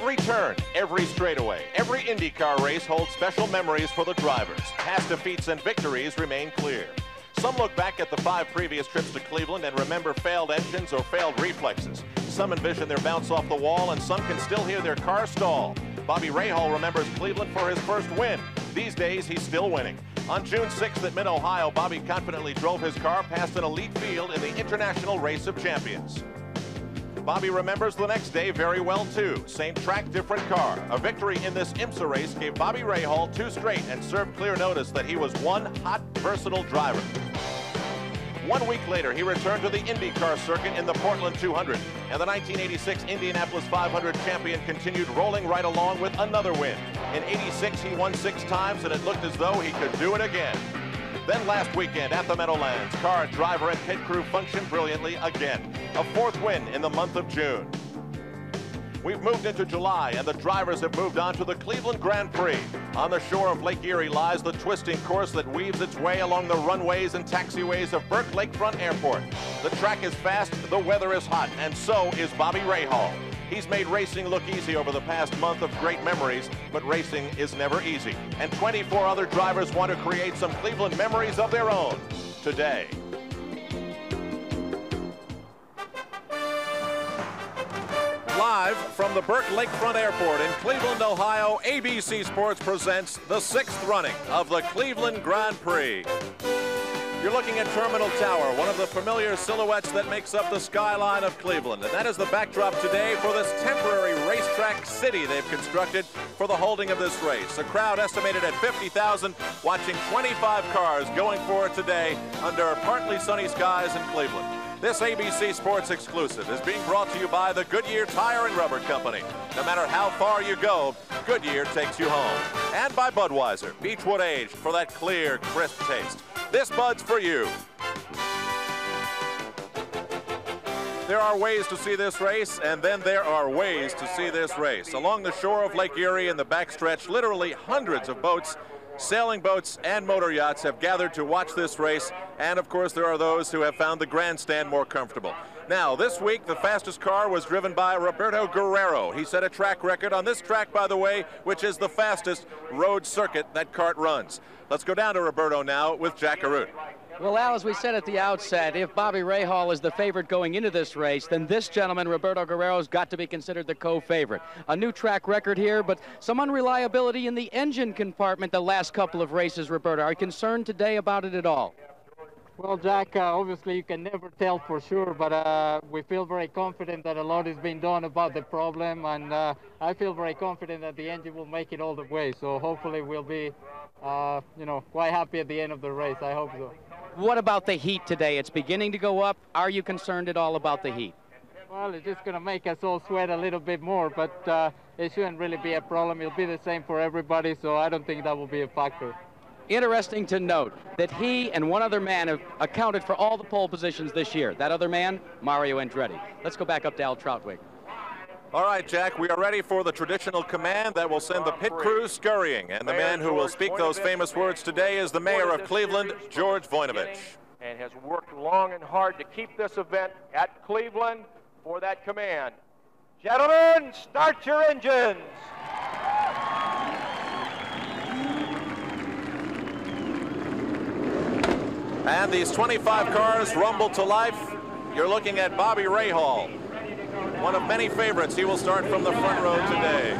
Every turn, every straightaway, every IndyCar race holds special memories for the drivers. Past defeats and victories remain clear. Some look back at the 5 previous trips to Cleveland and remember failed engines or failed reflexes. Some envision their bounce off the wall, and some can still hear their car stall. Bobby Rahal remembers Cleveland for his first win. These days, he's still winning. On June 6th at Mid-Ohio, Bobby confidently drove his car past an elite field in the International Race of Champions. Bobby remembers the next day very well, too. Same track, different car. A victory in this IMSA race gave Bobby Rahal 2 straight and served clear notice that he was one hot, versatile driver. 1 week later, he returned to the IndyCar circuit in the Portland 200, and the 1986 Indianapolis 500 champion continued rolling right along with another win. In '86, he won 6 times, and it looked as though he could do it again. Then last weekend at the Meadowlands, car, driver, and pit crew functioned brilliantly again. A 4th win in the month of June. We've moved into July, and the drivers have moved on to the Cleveland Grand Prix. On the shore of Lake Erie lies the twisting course that weaves its way along the runways and taxiways of Burke Lakefront Airport. The track is fast, the weather is hot, and so is Bobby Rahal. He's made racing look easy over the past month of great memories, but racing is never easy. And 24 other drivers want to create some Cleveland memories of their own today. Live from the Burke Lakefront Airport in Cleveland, Ohio, ABC Sports presents the 6th running of the Cleveland Grand Prix. You're looking at Terminal Tower, one of the familiar silhouettes that makes up the skyline of Cleveland. And that is the backdrop today for this temporary racetrack city they've constructed for the holding of this race. A crowd estimated at 50,000 watching 25 cars going for it today under partly sunny skies in Cleveland. This ABC Sports exclusive is being brought to you by the Goodyear Tire and Rubber Company. No matter how far you go, Goodyear takes you home. And by Budweiser, Beechwood aged for that clear, crisp taste. This Bud's for you. There are ways to see this race, and then there are ways to see this race. Along the shore of Lake Erie in the backstretch, literally hundreds of boats, sailing boats and motor yachts have gathered to watch this race, and of course there are those who have found the grandstand more comfortable. Now, this week the fastest car was driven by Roberto Guerrero. He set a track record on this track, by the way, which is the fastest road circuit that kart runs. Let's go down to Roberto now with Jack Arute. Well, Al, as we said at the outset, if Bobby Rahal is the favorite going into this race, then this gentleman, Roberto Guerrero, has got to be considered the co-favorite. A new track record here, but some unreliability in the engine compartment the last couple of races, Roberto. Are you concerned today about it at all? Well, Jack, obviously you can never tell for sure, but we feel very confident that a lot is being done about the problem, and I feel very confident that the engine will make it all the way. So hopefully we'll be, quite happy at the end of the race. I hope so. What about the heat today? It's beginning to go up. Are you concerned at all about the heat? Well, it's just going to make us all sweat a little bit more, but it shouldn't really be a problem. It'll be the same for everybody, so I don't think that will be a factor. Interesting to note that he and one other man have accounted for all the pole positions this year. That other man, Mario Andretti. Let's go back up to Al Troutwig. All right, Jack, we are ready for the traditional command that will send the pit crew scurrying. And the man who will speak those famous words today is the mayor of Cleveland, George Voinovich. And has worked long and hard to keep this event at Cleveland for that command. Gentlemen, start your engines. And these 25 cars rumble to life. You're looking at Bobby Rahal, one of many favorites. He will start from the front row today.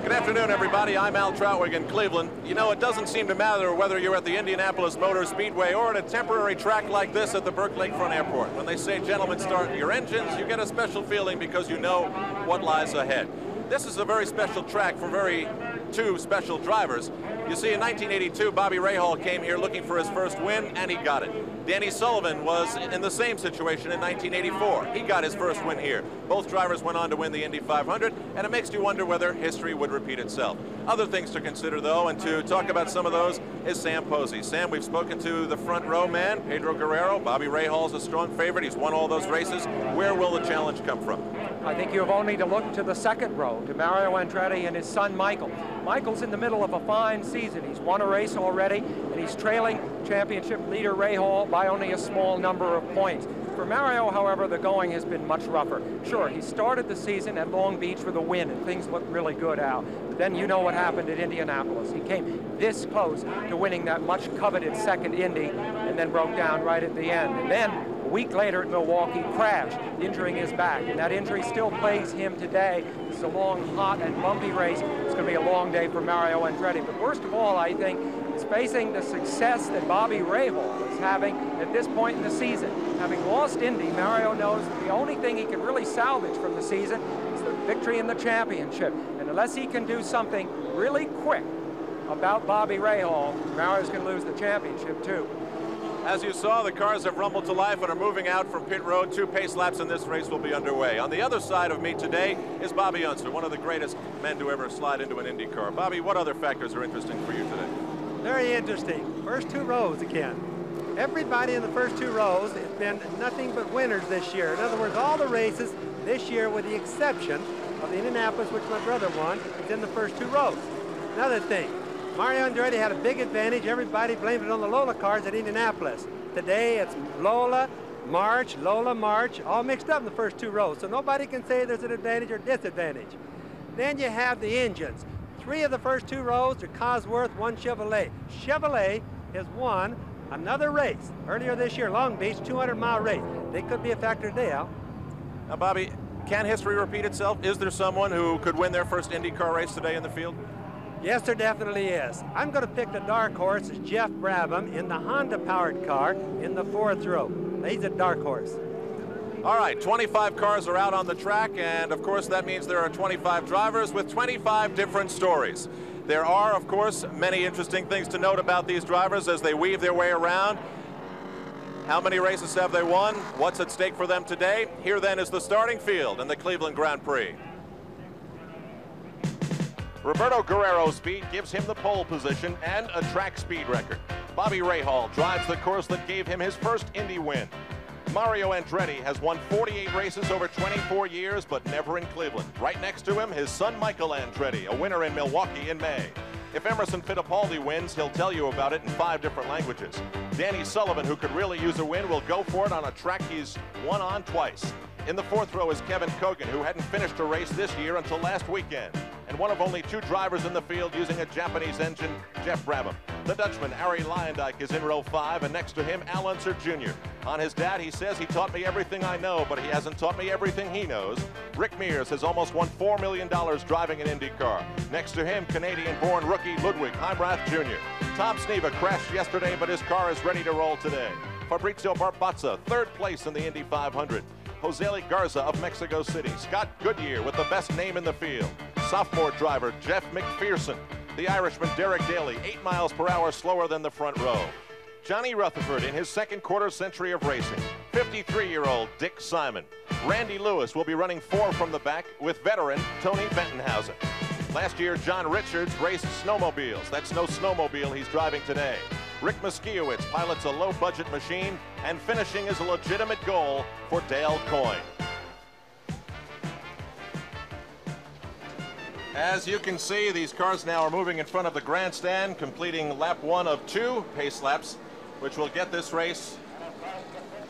Good afternoon, everybody. I'm Al Troutwig in Cleveland. You know, it doesn't seem to matter whether you're at the Indianapolis Motor Speedway or at a temporary track like this at the Burke Lakefront Airport. When they say, gentlemen, start your engines, you get a special feeling because you know what lies ahead. This is a very special track for two special drivers. You see, in 1982, Bobby Rahal came here looking for his first win, and he got it. Danny Sullivan was in the same situation in 1984. He got his first win here. Both drivers went on to win the Indy 500, and it makes you wonder whether history would repeat itself. Other things to consider, though, and to talk about some of those is Sam Posey. Sam, we've spoken to the front row man, Pedro Guerrero. Bobby Rahal's a strong favorite. He's won all those races. Where will the challenge come from? I think you have only to look to the second row, to Mario Andretti and his son Michael. Michael's in the middle of a fine season. He's won a race already, and he's trailing championship leader Rahal by only a small number of points. For Mario, however, the going has been much rougher. Sure, he started the season at Long Beach with a win, and things looked really good, Al. But then you know what happened at Indianapolis. He came this close to winning that much coveted second Indy, and then broke down right at the end. And then a week later at Milwaukee, crashed, injuring his back. And that injury still plagues him today. It's a long, hot, and bumpy race. It's going to be a long day for Mario Andretti. But worst of all, I think, is facing the success that Bobby Rahal is having at this point in the season. Having lost Indy, Mario knows that the only thing he can really salvage from the season is the victory in the championship. And unless he can do something really quick about Bobby Rahal, Mario's going to lose the championship too. As you saw, the cars have rumbled to life and are moving out from pit road. 2 pace laps in this race will be underway. On the other side of me today is Bobby Unser, one of the greatest men to ever slide into an Indy car. Bobby, what other factors are interesting for you today? Very interesting. First 2 rows again. Everybody in the first 2 rows has been nothing but winners this year. In other words, all the races this year, with the exception of the Indianapolis, which my brother won, is in the first 2 rows. Another thing, Mario Andretti had a big advantage. Everybody blamed it on the Lola cars at Indianapolis. Today it's Lola, March, all mixed up in the first 2 rows. So nobody can say there's an advantage or disadvantage. Then you have the engines. 3 of the first 2 rows are Cosworth, 1 Chevrolet. Chevrolet has won another race earlier this year, Long Beach, 200-mile race. They could be a factor today, Al. Now, Bobby, can history repeat itself? Is there someone who could win their first IndyCar race today in the field? Yes, there definitely is. I'm going to pick the dark horse, is Jeff Brabham, in the Honda-powered car in the 4th row. He's a dark horse. All right, 25 cars are out on the track, and of course that means there are 25 drivers with 25 different stories. There are, of course, many interesting things to note about these drivers as they weave their way around. How many races have they won? What's at stake for them today? Here then is the starting field in the Cleveland Grand Prix. Roberto Guerrero's speed gives him the pole position and a track speed record. Bobby Rahal drives the course that gave him his first Indy win. Mario Andretti has won 48 races over 24 years, but never in Cleveland. Right next to him, his son Michael Andretti, a winner in Milwaukee in May. If Emerson Fittipaldi wins, he'll tell you about it in 5 different languages. Danny Sullivan, who could really use a win, will go for it on a track he's won on twice. In the 4th row is Kevin COGAN, who hadn't finished a race this year until last weekend. And one of only 2 drivers in the field using a Japanese engine, Jeff Brabham. The Dutchman, Arie Luyendyk, is in row 5, and next to him, Al Unser Jr. On his dad, he says, he taught me everything I know, but he hasn't taught me everything he knows. Rick Mears has almost won $4 million driving an IndyCar. Next to him, Canadian-born rookie Ludwig Heimrath Jr. Tom SNEVA crashed yesterday, but his car is ready to roll today. Fabrizio Barbazza, 3rd place in the Indy 500. Jose Garza of Mexico City. Scott Goodyear with the best name in the field. Sophomore driver Jeff McPherson. The Irishman Derek Daly, 8 miles per hour slower than the front row. Johnny Rutherford in his 2nd quarter-century of racing. 53-year-old Dick Simon. Randy Lewis will be running 4 from the back with veteran Tony Bentonhausen. Last year, John Richards raced snowmobiles. That's no snowmobile he's driving today. Rick Muskiewicz pilots a low-budget machine, and finishing is a legitimate goal for Dale Coyne. As you can see, these cars now are moving in front of the grandstand, completing lap 1 of 2 pace laps, which will get this race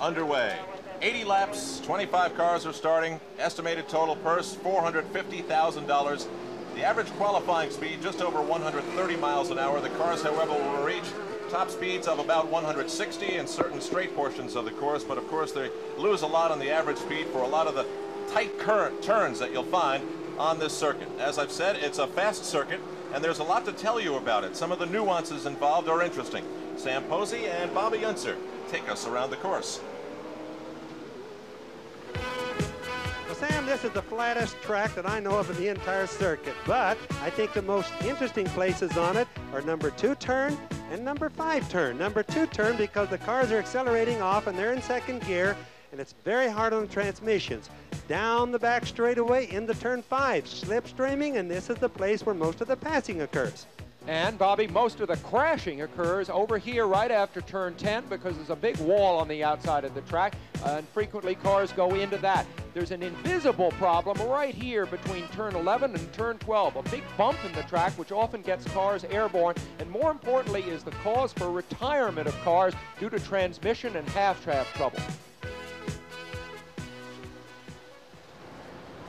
underway. 80 laps, 25 cars are starting, estimated total purse $450,000. The average qualifying speed just over 130 miles an hour. The cars, however, will reach top speeds of about 160 in certain straight portions of the course, but of course they lose a lot on the average speed for a lot of the tight current turns that you'll find on this circuit. As I've said, it's a fast circuit, and there's a lot to tell you about it. Some of the nuances involved are interesting. Sam Posey and Bobby Unser take us around the course. Well, Sam, this is the flattest track that I know of in the entire circuit, but I think the most interesting places on it are number 2 turn and number 5 turn. Number 2 turn because the cars are accelerating off and they're in 2nd gear, and it's very hard on the transmissions. Down the back straightaway into turn 5, slipstreaming, and this is the place where most of the passing occurs. And, Bobby, most of the crashing occurs over here right after turn 10 because there's a big wall on the outside of the track, and frequently cars go into that. There's an invisible problem right here between turn 11 and turn 12, a big bump in the track which often gets cars airborne, and more importantly is the cause for retirement of cars due to transmission and half-shaft trouble.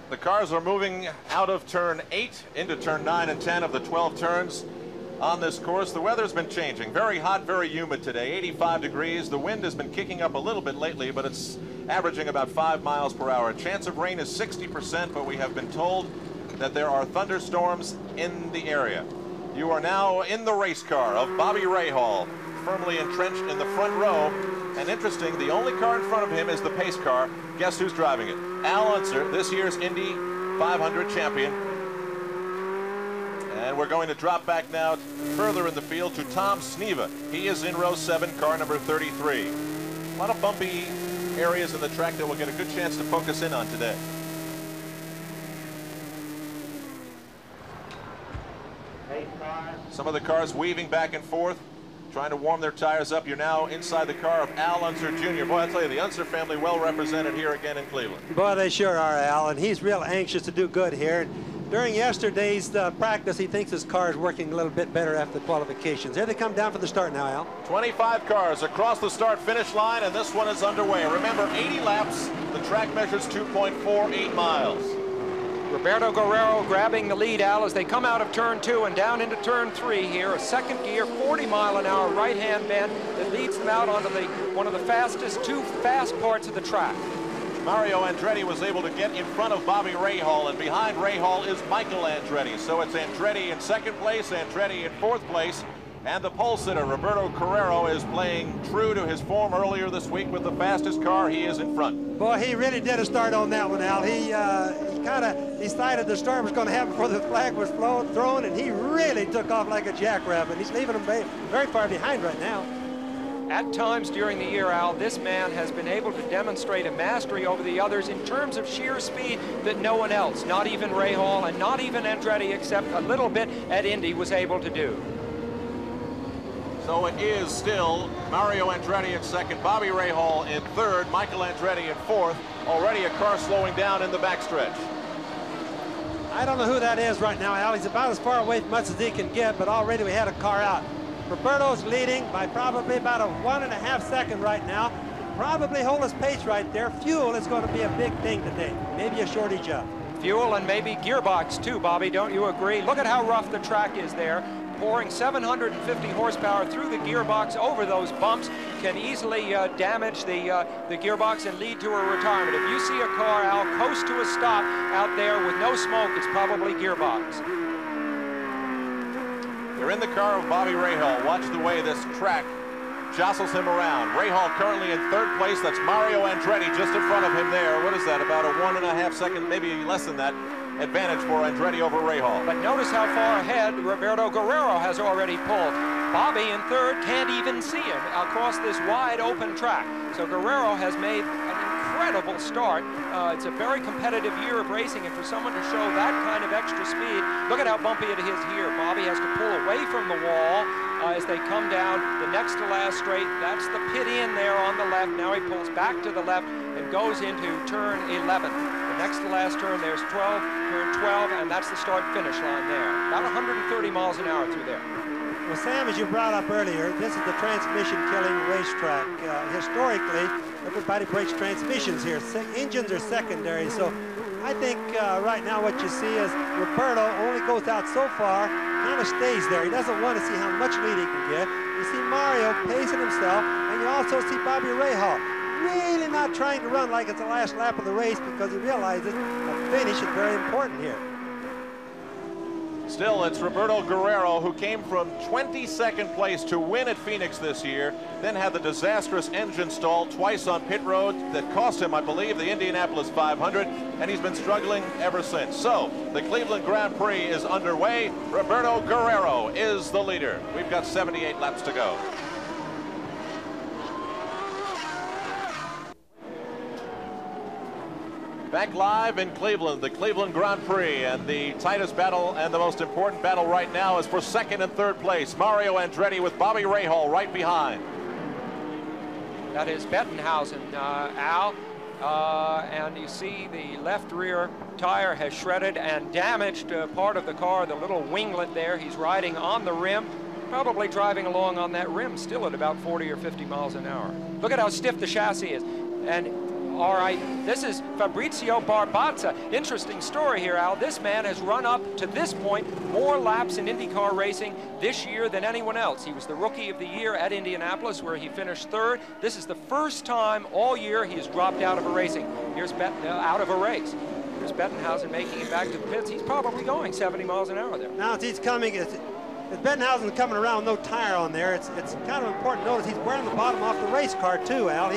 The cars are moving out of turn 8 into turn 9 and 10 of the 12 turns on this course. The weather's been changing. Very hot, very humid today, 85 degrees. The wind has been kicking up a little bit lately, but it's averaging about 5 miles per hour. Chance of rain is 60%, but we have been told that there are thunderstorms in the area. You are now in the race car of Bobby Rahal, firmly entrenched in the front row. And interesting, the only car in front of him is the pace car. Guess who's driving it? Al Unser, this year's Indy 500 champion. And we're going to drop back now further in the field to Tom SNEVA. He is in row 7, car number 33. A lot of bumpy areas in the track that we'll get a good chance to focus in on today. Some of the cars weaving back and forth, trying to warm their tires up. You're now inside the car of Al Unser Jr. Boy, I tell you, the Unser family well represented here again in Cleveland. Boy, they sure are, Al, and he's real anxious to do good here. During yesterday's practice, he thinks his car is working a little bit better after the qualifications. Here they come down for the start now, Al. 25 cars across the start-finish line, and this one is underway. Remember, 80 laps. The track measures 2.48 miles. Roberto Guerrero grabbing the lead, Al, as they come out of turn 2 and down into turn 3 here. A second gear, 40-mile-an-hour right-hand bend that leads them out onto one of the fastest, two fast parts of the track. Mario Andretti was able to get in front of Bobby Rahal, and behind Rahal is Michael Andretti. So it's Andretti in second place, Andretti in fourth place, and the pole sitter, Roberto Guerrero, is playing true to his form earlier this week with the fastest car. He is in front. Boy, he really did a start on that one, Al. He kind of decided the start was going to happen before the flag was thrown, and he really took off like a jackrabbit. He's leaving him very far behind right now. At times during the year, Al, this man has been able to demonstrate a mastery over the others in terms of sheer speed that no one else, not even Rahal and not even Andretti, except a little bit at Indy, was able to do. So it is still Mario Andretti in second, Bobby Rahal in third, Michael Andretti in fourth. Already a car slowing down in the backstretch. I don't know who that is right now, Al. He's about as far away from us as he can get, but already we had a car out. Roberto's leading by probably about a 1.5 seconds right now. Probably hold his pace right there. Fuel is going to be a big thing today. Maybe a shortage up. Fuel and maybe gearbox too, Bobby, don't you agree? Look at how rough the track is there. Pouring 750 horsepower through the gearbox over those bumps can easily damage the gearbox and lead to a retirement. If you see a car, Al, coast to a stop out there with no smoke, it's probably gearbox. They're in the car of Bobby Rahal. Watch the way this track jostles him around. Rahal currently in third place. That's Mario Andretti just in front of him there. What is that, about a 1.5 second, maybe less than that, advantage for Andretti over Rahal. But notice how far ahead Roberto Guerrero has already pulled. Bobby in third can't even see him across this wide open track. So Guerrero has made an incredible start. It's a very competitive year of racing, and for someone to show that kind of extra speed, look at how bumpy it is here. Bobby has to pull away from the wall as they come down the next to last straight. That's the pit in there on the left. Now he pulls back to the left and goes into turn 11. The next to last turn, there's turn 12, and that's the start-finish line there. About 130 miles an hour through there. Well, Sam, as you brought up earlier, this is the transmission-killing racetrack. Historically, everybody breaks transmissions here. Engines are secondary, so I think right now what you see is Roberto only goes out so far, kind of stays there. He doesn't want to see how much lead he can get. You see Mario pacing himself, and you also see Bobby Rahal really not trying to run like it's the last lap of the race because he realizes a finish is very important here. Still, it's Roberto Guerrero, who came from 22nd place to win at Phoenix this year, then had the disastrous engine stall twice on pit road that cost him, I believe, the Indianapolis 500, and he's been struggling ever since. So, the Cleveland Grand Prix is underway. Roberto Guerrero is the leader. We've got 78 laps to go. Back live in Cleveland, the Cleveland Grand Prix, and the tightest battle and the most important battle right now is for second and third place. Mario Andretti with Bobby Rahal right behind. That is Bettenhausen, Al. And you see the left rear tire has shredded and damaged part of the car, the little winglet there. He's riding on the rim, probably driving along on that rim still at about 40 or 50 miles an hour. Look at how stiff the chassis is. And all right, this is Fabrizio Barbazza. Interesting story here, Al. This man has run up to this point more laps in IndyCar racing this year than anyone else. He was the Rookie of the Year at Indianapolis, where he finished third. This is the first time all year he has dropped out of a racing. Here's out of a race. Here's Bettenhausen making it back to the pits. He's probably going 70 miles an hour there. Now he's coming. As Bettenhausen's coming around, no tire on there. It's kind of important to notice he's wearing the bottom off the race car too, Al.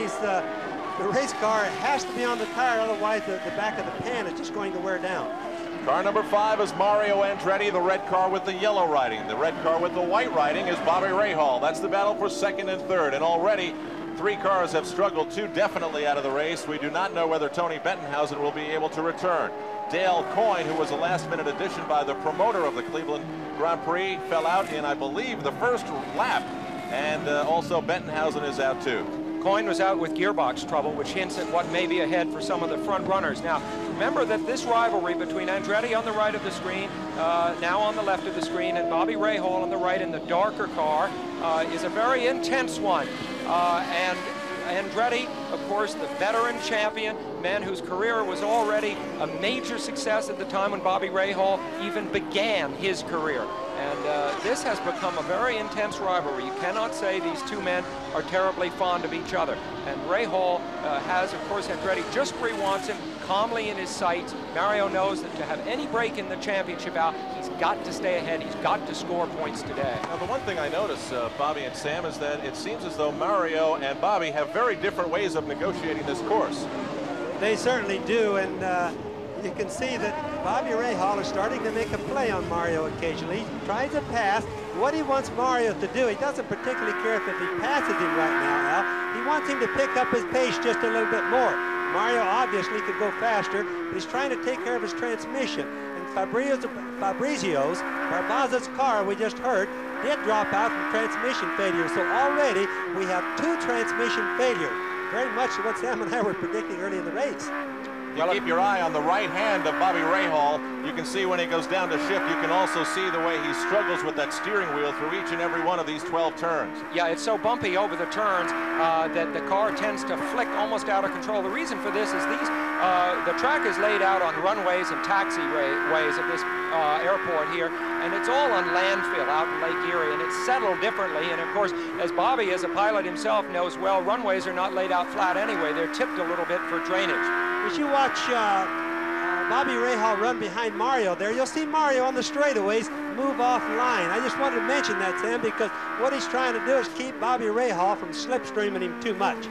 The race car has to be on the tire, otherwise the back of the pan is just going to wear down. Car number 5 is Mario Andretti, the red car with the yellow writing. The red car with the white writing is Bobby Rahal. That's the battle for second and third. And already 3 cars have struggled, 2 definitely out of the race. We do not know whether Tony Bettenhausen will be able to return. Dale Coyne, who was a last-minute addition by the promoter of the Cleveland Grand Prix, fell out in, I believe, the first lap. And also Bettenhausen is out too. Coyne was out with gearbox trouble, which hints at what may be ahead for some of the front runners. Now, remember that this rivalry between Andretti on the right of the screen, now on the left of the screen, and Bobby Rahal on the right in the darker car is a very intense one. And Andretti, of course, the veteran champion, man whose career was already a major success at the time when Bobby Rahal even began his career. And this has become a very intense rivalry. You cannot say these 2 men are terribly fond of each other. And Rahal has, of course, Andretti just where he wants him, calmly in his sights. Mario knows that to have any break in the championship out, he's got to stay ahead. He's got to score points today. Now, the one thing I notice, Bobby and Sam, is that it seems as though Mario and Bobby have very different ways of negotiating this course. They certainly do, and you can see that Bobby Rahal is starting to make a play on Mario occasionally. He tries to pass. What he wants Mario to do, he doesn't particularly care if he passes him right now, Al. He wants him to pick up his pace just a little bit more. Mario obviously could go faster, but he's trying to take care of his transmission. And Fabrizio's, Barbazza's car, we just heard, did drop out from transmission failure. So already we have 2 transmission failures. Very much what Sam and I were predicting early in the race. You keep your eye on the right hand of Bobby Rahal. You can see when he goes down to shift, you can also see the way he struggles with that steering wheel through each and every one of these 12 turns. Yeah, it's so bumpy over the turns that the car tends to flick almost out of control. The reason for this is the track is laid out on runways and taxiways of this airport here, and it's all on landfill out in Lake Erie, and it's settled differently. And of course, as Bobby, as a pilot himself, knows well, runways are not laid out flat anyway. They're tipped a little bit for drainage. As you watch Bobby Rahal run behind Mario there, you'll see Mario on the straightaways move off line. I just wanted to mention that, Sam, because what he's trying to do is keep Bobby Rahal from slipstreaming him too much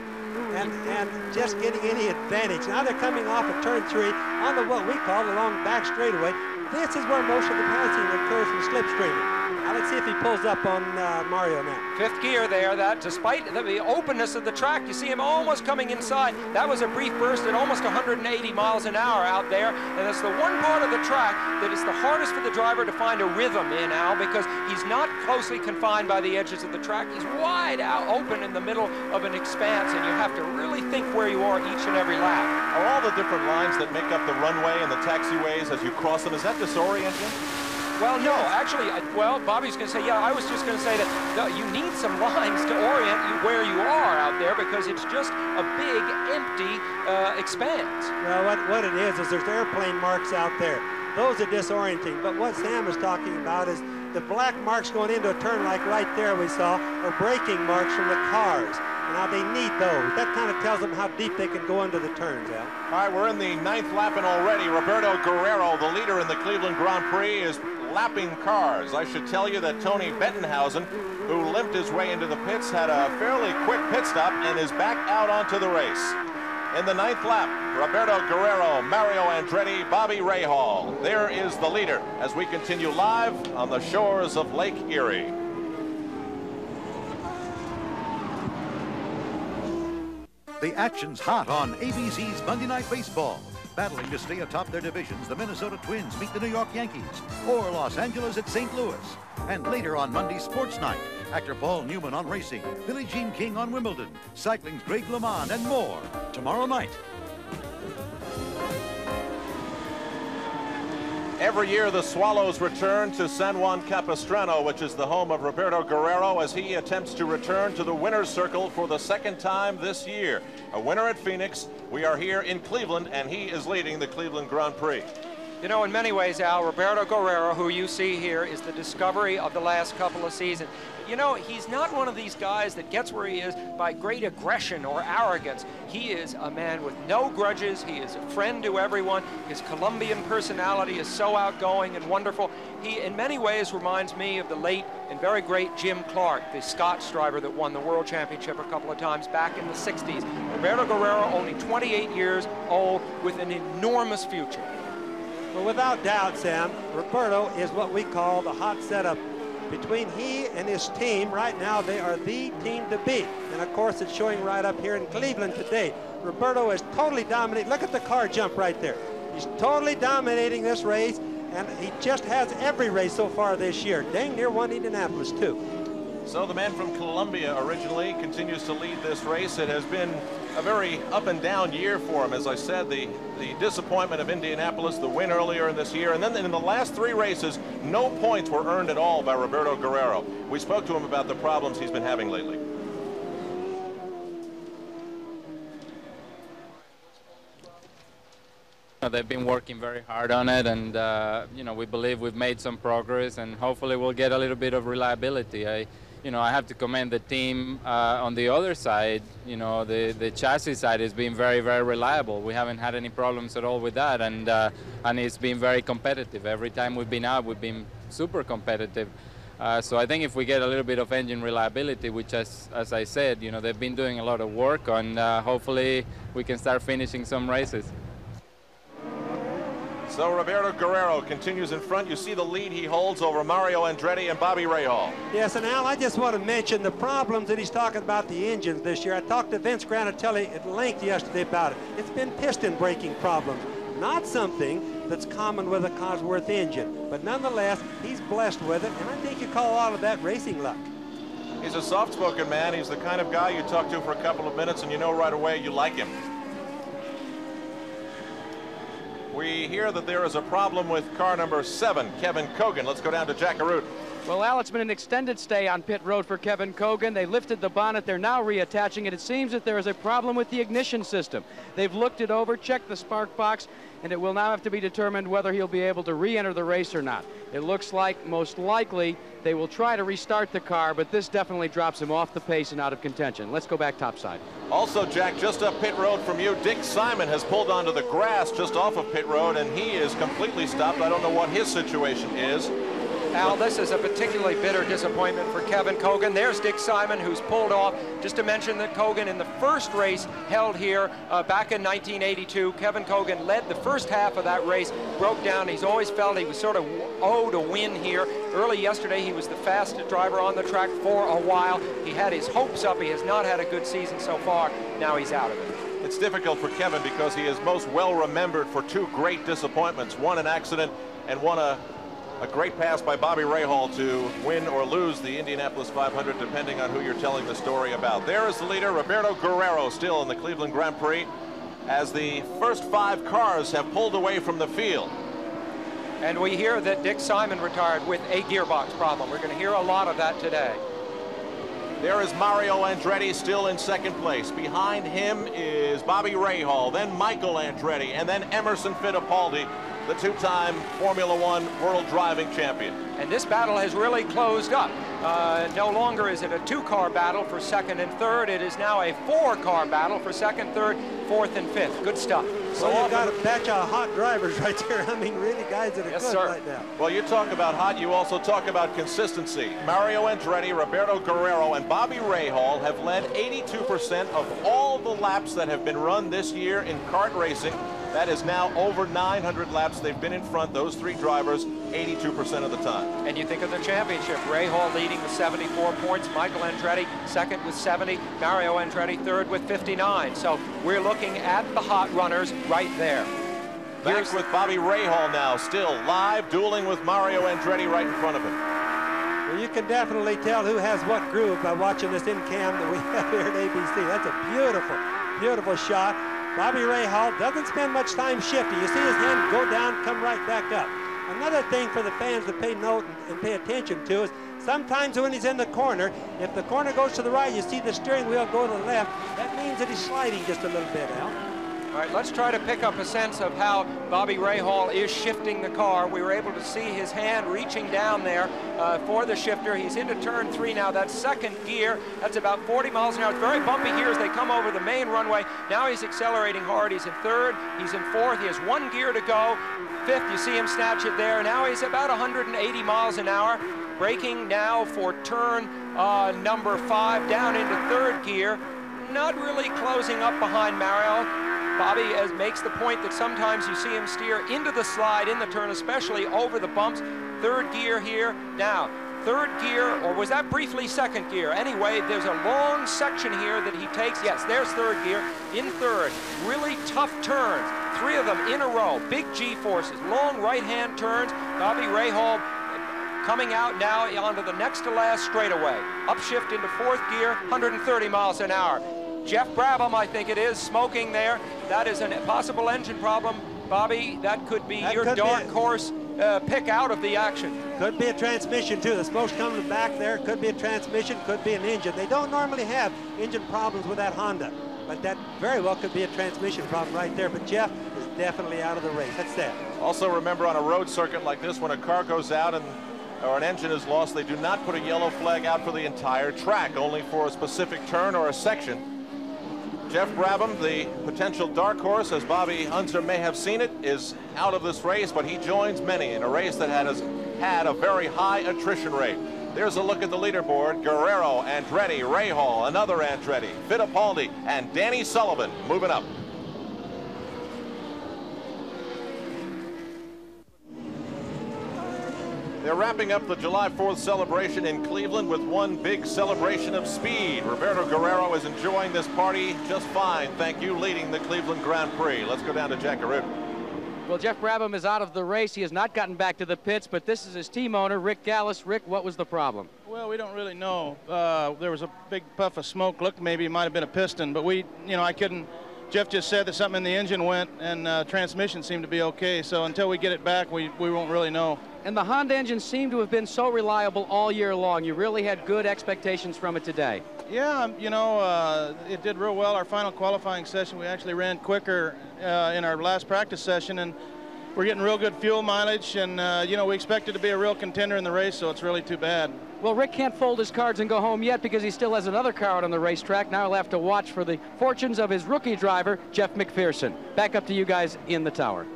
and just getting any advantage. Now they're coming off of turn 3 on the what we call the long back straightaway. This is where most of the penalty occurs from slipstreaming. Now let's see if he pulls up on Mario now. 5th gear there. That, despite the openness of the track, you see him almost coming inside. That was a brief burst at almost 180 miles an hour out there, and it's the one part of the track that is the hardest for the driver to find a rhythm in, Al, because he's not closely confined by the edges of the track. He's wide out open in the middle of an expanse, and you have to really think where you are each and every lap. Are all the different lines that make up the runway and the taxiways as you cross them, is that disorienting? Well, no, actually, well, Bobby's going to say, yeah, I was just going to say that you need some lines to orient you where you are out there, because it's just a big, empty expanse. Well, what it is there's airplane marks out there. Those are disorienting. But what Sam is talking about is the black marks going into a turn like right there we saw are braking marks from the cars. Now they need those. That kind of tells them how deep they can go into the turns, Al. All right, we're in the 9th lap and already Roberto Guerrero, the leader in the Cleveland Grand Prix, is lapping cars. I should tell you that Tony Bettenhausen, who limped his way into the pits, had a fairly quick pit stop and is back out onto the race. In the 9th lap, Roberto Guerrero, Mario Andretti, Bobby Rahal. There is the leader as we continue live on the shores of Lake Erie. The action's hot on ABC's Monday Night Baseball. Battling to stay atop their divisions, the Minnesota Twins meet the New York Yankees, or Los Angeles at St. Louis. And later on Monday Sports Night, actor Paul Newman on racing, Billie Jean King on Wimbledon, cycling's Greg LeMond, and more tomorrow night. Every year, the Swallows return to San Juan Capistrano, which is the home of Roberto Guerrero, as he attempts to return to the winner's circle for the second time this year. A winner at Phoenix. We are here in Cleveland, and he is leading the Cleveland Grand Prix. You know, in many ways, Al, Roberto Guerrero, who you see here, is the discovery of the last couple of seasons. You know, he's not one of these guys that gets where he is by great aggression or arrogance. He is a man with no grudges. He is a friend to everyone. His Colombian personality is so outgoing and wonderful. He, in many ways, reminds me of the late and very great Jim Clark, the Scotch driver that won the World Championship a couple of times back in the 60s. Roberto Guerrero, only 28 years old, with an enormous future. Well, without doubt, Sam, Roberto is what we call the hot setup. Between he and his team, right now, they are the team to beat. And, of course, it's showing right up here in Cleveland today. Roberto is totally dominating. Look at the car jump right there. He's totally dominating this race, and he just has every race so far this year. Dang near won Indianapolis, too. So the man from Colombia originally continues to lead this race. It has been a very up and down year for him. As I said, the disappointment of Indianapolis, the win earlier in this year, and then in the last three races, no points were earned at all by Roberto Guerrero. We spoke to him about the problems he's been having lately. They've been working very hard on it, and you know, we believe we've made some progress, and hopefully we'll get a little bit of reliability. I have to commend the team on the other side. You know, the chassis side has been very, very reliable. We haven't had any problems at all with that, and it's been very competitive. Every time we've been out, we've been super competitive. So I think if we get a little bit of engine reliability, which as I said, you know, they've been doing a lot of work on, hopefully we can start finishing some races. So Roberto Guerrero continues in front. You see the lead he holds over Mario Andretti and Bobby Rahal. Yes, and Al, I just want to mention the problems that he's talking about the engines this year. I talked to Vince Granatelli at length yesterday about it. It's been piston breaking problems, not something that's common with a Cosworth engine. But nonetheless, he's blessed with it, and I think you call all of that racing luck. He's a soft-spoken man. He's the kind of guy you talk to for a couple of minutes and you know right away you like him. We hear that there is a problem with car number 7, Kevin COGAN. Let's go down to Jack Arute. Well, Al, it's been an extended stay on pit road for Kevin COGAN. They lifted the bonnet. They're now reattaching it. It seems that there is a problem with the ignition system. They've looked it over, checked the spark box, and it will now have to be determined whether he'll be able to re-enter the race or not. It looks like most likely they will try to restart the car, but this definitely drops him off the pace and out of contention. Let's go back topside. Also, Jack, just up pit road from you, Dick Simon has pulled onto the grass just off of pit road, and he is completely stopped. I don't know what his situation is. Al, this is a particularly bitter disappointment for Kevin COGAN. There's Dick Simon, who's pulled off. Just to mention that COGAN, in the first race held here back in 1982, Kevin COGAN led the first half of that race, broke down. He's always felt he was sort of owed a win here. Early yesterday, he was the fastest driver on the track for a while. He had his hopes up. He has not had a good season so far. Now he's out of it. It's difficult for Kevin because he is most well remembered for two great disappointments. One, an accident, and one, a great pass by Bobby Rahal to win or lose the Indianapolis 500, depending on who you're telling the story about. There is the leader, Roberto Guerrero, still in the Cleveland Grand Prix, as the first 5 cars have pulled away from the field. And we hear that Dick Simon retired with a gearbox problem. We're going to hear a lot of that today. There is Mario Andretti still in second place. Behind him is Bobby Rahal, then Michael Andretti, and then Emerson Fittipaldi, the two-time Formula One World Driving Champion. And this battle has really closed up. No longer is it a 2-car battle for second and third. It is now a 4-car battle for second, third, fourth, and fifth. Good stuff. So you've got a batch of hot drivers right there. I mean, really guys that are good right now. Well, you talk about hot, you also talk about consistency. Mario Andretti, Roberto Guerrero, and Bobby Rahal have led 82% of all the laps that have been run this year in kart racing. That is now over 900 laps they've been in front, those 3 drivers, 82% of the time. And you think of the championship, Rahal leading with 74 points, Michael Andretti second with 70, Mario Andretti third with 59. So we're looking at the hot runners right there. Back with Bobby Rahal now, still live, dueling with Mario Andretti right in front of him. Well, you can definitely tell who has what groove by watching this in-cam that we have here at ABC. That's a beautiful, beautiful shot. Bobby Rahal doesn't spend much time shifting. You see his hand go down, come right back up. Another thing for the fans to pay note and pay attention to is sometimes when he's in the corner, if the corner goes to the right, you see the steering wheel go to the left. That means that he's sliding just a little bit out. All right, let's try to pick up a sense of how Bobby Rahal is shifting the car. We were able to see his hand reaching down there for the shifter. He's into turn 3 now. That's second gear. That's about 40 miles an hour. It's very bumpy here as they come over the main runway. Now he's accelerating hard. He's in third. He's in fourth. He has 1 gear to go. Fifth, you see him snatch it there. Now he's about 180 miles an hour. Braking now for turn number 5 down into third gear. Not really closing up behind Mario. Bobby makes the point that sometimes you see him steer into the slide in the turn, especially over the bumps. Third gear here. Now, third gear, or was that briefly second gear? Anyway, there's a long section here that he takes. Yes, there's third gear. In third, really tough turns. 3 of them in a row. Big G-forces, long right-hand turns. Bobby Rahal coming out now onto the next to last straightaway. Upshift into fourth gear, 130 miles an hour. Jeff Brabham, I think it is, smoking there. That is a possible engine problem. Bobby, that could be your dark horse pick out of the action. Could be a transmission too. The smoke's coming back there. Could be a transmission, could be an engine. They don't normally have engine problems with that Honda, but that very well could be a transmission problem right there. But Jeff is definitely out of the race. That's that. Also remember, on a road circuit like this, when a car goes out or an engine is lost, they do not put a yellow flag out for the entire track, only for a specific turn or a section. Jeff Brabham, the potential dark horse, as Bobby Unser may have seen it, is out of this race, but he joins many in a race that has had a very high attrition rate. There's a look at the leaderboard. Guerrero, Andretti, Rahal, another Andretti, Fittipaldi, and Danny Sullivan moving up. They're wrapping up the July 4th celebration in Cleveland with one big celebration of speed. Roberto Guerrero is enjoying this party just fine, thank you, leading the Cleveland Grand Prix. Let's go down to Jack Guerrero. Well, Jeff Brabham is out of the race. He has not gotten back to the pits, but this is his team owner, Rick Gallis. Rick, what was the problem? Well, we don't really know. There was a big puff of smoke. Looked maybe it might have been a piston, but I couldn't. Jeff just said that something in the engine went, and transmission seemed to be okay. So until we get it back, we won't really know. And the Honda engine seemed to have been so reliable all year long. You really had good expectations from it today. Yeah, it did real well. Our final qualifying session, we actually ran quicker in our last practice session, and we're getting real good fuel mileage, and we expected to be a real contender in the race, so it's really too bad. Well, Rick can't fold his cards and go home yet because he still has another car out on the racetrack. Now he'll have to watch for the fortunes of his rookie driver, Jeff McPherson. Back up to you guys in the tower.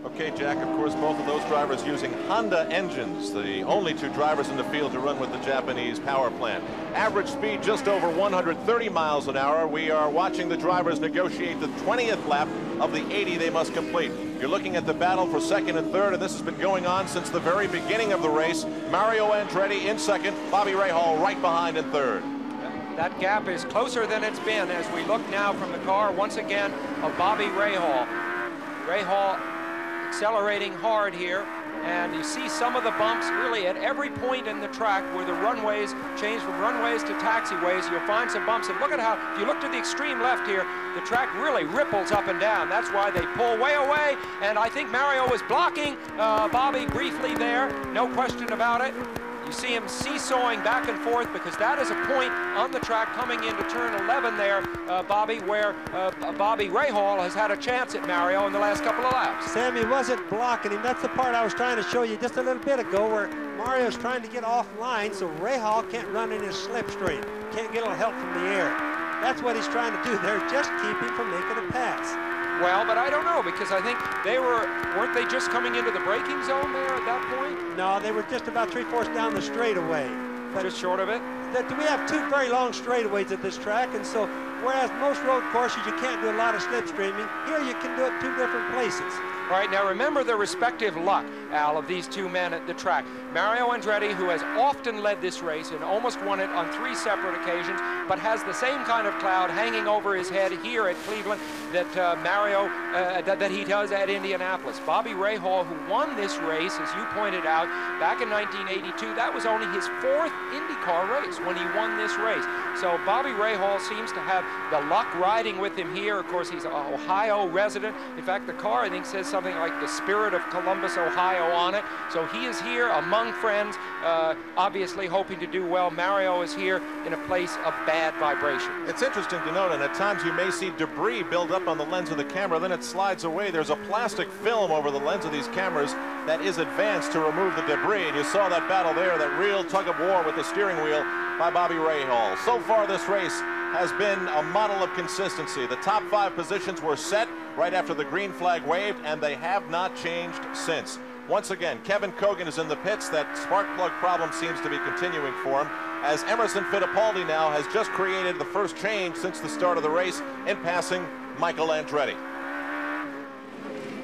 Okay, Jack, of course, both of those drivers using Honda engines, the only 2 drivers in the field to run with the Japanese power plant. Average speed just over 130 miles an hour. We are watching the drivers negotiate the 20th lap of the 80 they must complete. You're looking at the battle for second and third, and this has been going on since the very beginning of the race. Mario Andretti in second, Bobby Rahal right behind in third. That gap is closer than it's been as we look now from the car once again of Bobby Rahal. Rahal accelerating hard here, and you see some of the bumps really at every point in the track where the runways change from runways to taxiways. You'll find some bumps, and look at how, if you look to the extreme left here, the track really ripples up and down. That's why they pull way away, and I think Mario was blocking Bobby briefly there, no question about it. You see him seesawing back and forth because that is a point on the track coming into turn 11 there, Bobby, where Bobby Rahal has had a chance at Mario in the last couple of laps. Sammy wasn't blocking him. That's the part I was trying to show you just a little bit ago where Mario's trying to get offline so Rahal can't run in his slipstream, can't get a little help from the air. That's what he's trying to do there, just keep him from making a pass. Well, but I don't know, because I think weren't they just coming into the braking zone there at that point? No, they were just about 3/4 down the straightaway. But just short of it? We have 2 very long straightaways at this track, and so whereas most road courses you can't do a lot of slipstreaming. Here you can do it 2 different places. All right, now remember the respective luck, Al, of these 2 men at the track. Mario Andretti, who has often led this race and almost won it on 3 separate occasions, but has the same kind of cloud hanging over his head here at Cleveland that that he does at Indianapolis. Bobby Rahal, who won this race, as you pointed out, back in 1982, that was only his 4th IndyCar race when he won this race. So Bobby Rahal seems to have the luck riding with him here. Of course, he's an Ohio resident. In fact, the car, I think, says something like the spirit of Columbus, Ohio on it. So he is here among friends, obviously hoping to do well. Mario is here in a place of bad vibration. It's interesting to note, and at times you may see debris build up on the lens of the camera, then it slides away. There's a plastic film over the lens of these cameras that is advanced to remove the debris, and you saw that battle there, that real tug of war with the steering wheel by Bobby Rahal. So far this race has been a model of consistency. The top 5 positions were set right after the green flag waved, and they have not changed since. Once again, Kevin COGAN is in the pits. That spark plug problem seems to be continuing for him, as Emerson Fittipaldi now has just created the first change since the start of the race in passing Michael Andretti.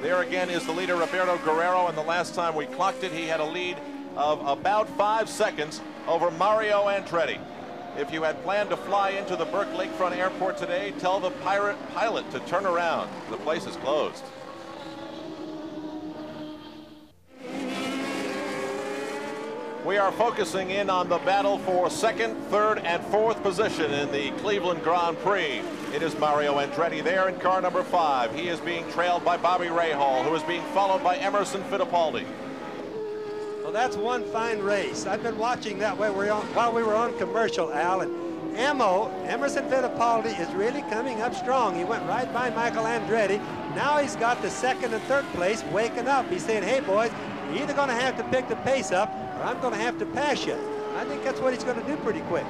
There again is the leader, Roberto Guerrero, and the last time we clocked it, he had a lead of about 5 seconds over Mario Andretti. If you had planned to fly into the Burke Lakefront Airport today, tell the pirate pilot to turn around. The place is closed. We are focusing in on the battle for 2nd, 3rd, and 4th position in the Cleveland Grand Prix. It is Mario Andretti there in car number 5. He is being trailed by Bobby Rahal, who is being followed by Emerson Fittipaldi. Well, that's one fine race. I've been watching that while we were on commercial, Al, and Emerson Fittipaldi is really coming up strong. He went right by Michael Andretti. Now he's got the 2nd and 3rd place waking up. He's saying, hey, boys, you're either going to have to pick the pace up or I'm going to have to pass you. I think that's what he's going to do pretty quick.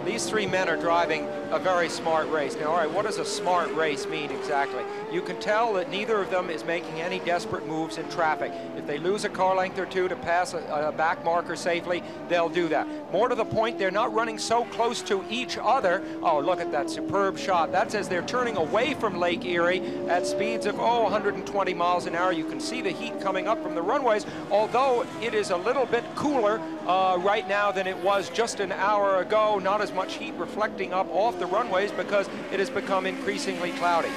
These 3 men are driving a very smart race. Now, all right, what does a smart race mean exactly? You can tell that neither of them is making any desperate moves in traffic. If they lose a car length or 2 to pass a back marker safely, they'll do that. More to the point, they're not running so close to each other. Oh, look at that superb shot. That's as they're turning away from Lake Erie at speeds of, 120 miles an hour. You can see the heat coming up from the runways, although it is a little bit cooler right now than it was just an hour ago. Not as much heat reflecting up off the runways because it has become increasingly cloudy.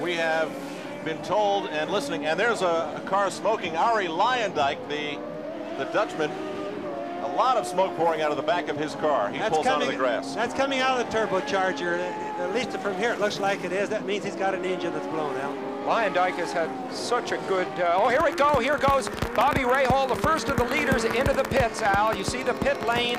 We have been told and listening, and there's a car smoking. Arie Luyendyk, the Dutchman, a lot of smoke pouring out of the back of his car. He pulls out of the grass. That's coming out of the turbocharger. At least from here it looks like it is. That means he's got an engine that's blown out. Luyendyk has had such a good, oh, here we go. Here goes Bobby Rahal, the first of the leaders into the pits, Al. You see the pit lane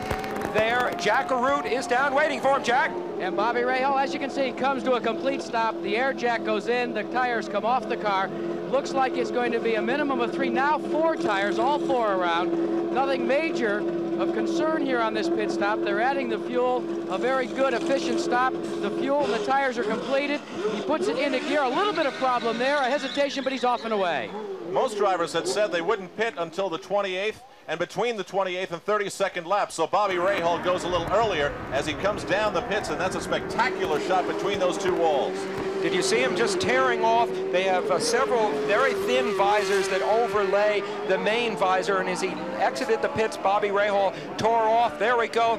there. Jack Arute is down waiting for him, Jack. And Bobby Rahal, as you can see, comes to a complete stop. The air jack goes in, the tires come off the car. Looks like it's going to be a minimum of 3, now 4 tires, all 4 around. Nothing major of concern here on this pit stop. They're adding the fuel, a very good, efficient stop. The fuel and the tires are completed. He puts it into gear. A little bit of problem there, a hesitation, but he's off and away. Most drivers had said they wouldn't pit until the 28th, and between the 28th and 32nd lap. So Bobby Rahal goes a little earlier as he comes down the pits, and that's a spectacular shot between those 2 walls. Did you see him just tearing off? They have several very thin visors that overlay the main visor, and as he exited the pits, Bobby Rahal tore off. There we go.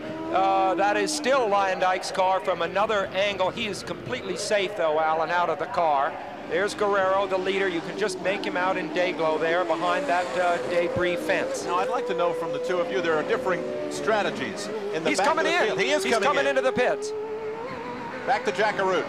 That is still Luyendyk's car from another angle. He is completely safe, though, Alan, out of the car. There's Guerrero, the leader. You can just make him out in day glow there behind that debris fence. Now, I'd like to know from the 2 of you, there are differing strategies in the back of the field. He's coming into the pits. Back to Jack Arute.